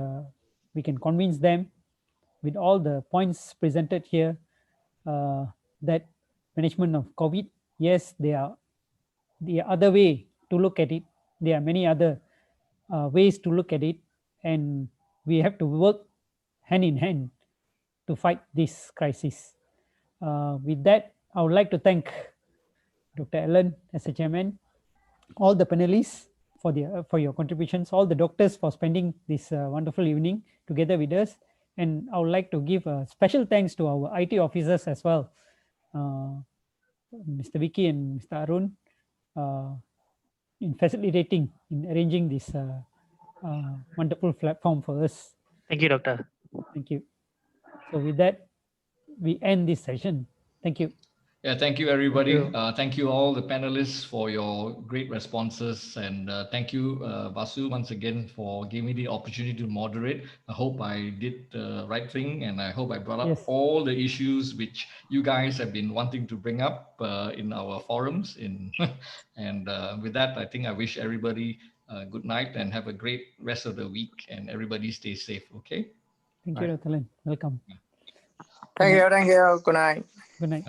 we can convince them with all the points presented here that management of COVID, yes, there are the other way to look at it. There are many other ways to look at it, and we have to work hand in hand to fight this crisis. With that, I would like to thank Dr. Alan as a chairman, all the panelists for your contributions, all the doctors for spending this wonderful evening together with us. And I would like to give a special thanks to our IT officers as well, Mr. Vicky and Mr. Arun, in facilitating, in arranging this wonderful platform for us.
Thank you, Doctor.
Thank you. So with that, we end this session. Thank you.
Yeah, thank you, everybody. Thank you all the panelists for your great responses. And thank you, Vasu, once again for giving me the opportunity to moderate. I hope I did the right thing, and I hope I brought up all the issues which you guys have been wanting to bring up in our forums. And with that, I think I wish everybody good night and have a great rest of the week, and everybody stay safe, okay?
Thank you, Dr. Len. Welcome.
Thank you. Good night.
Good night.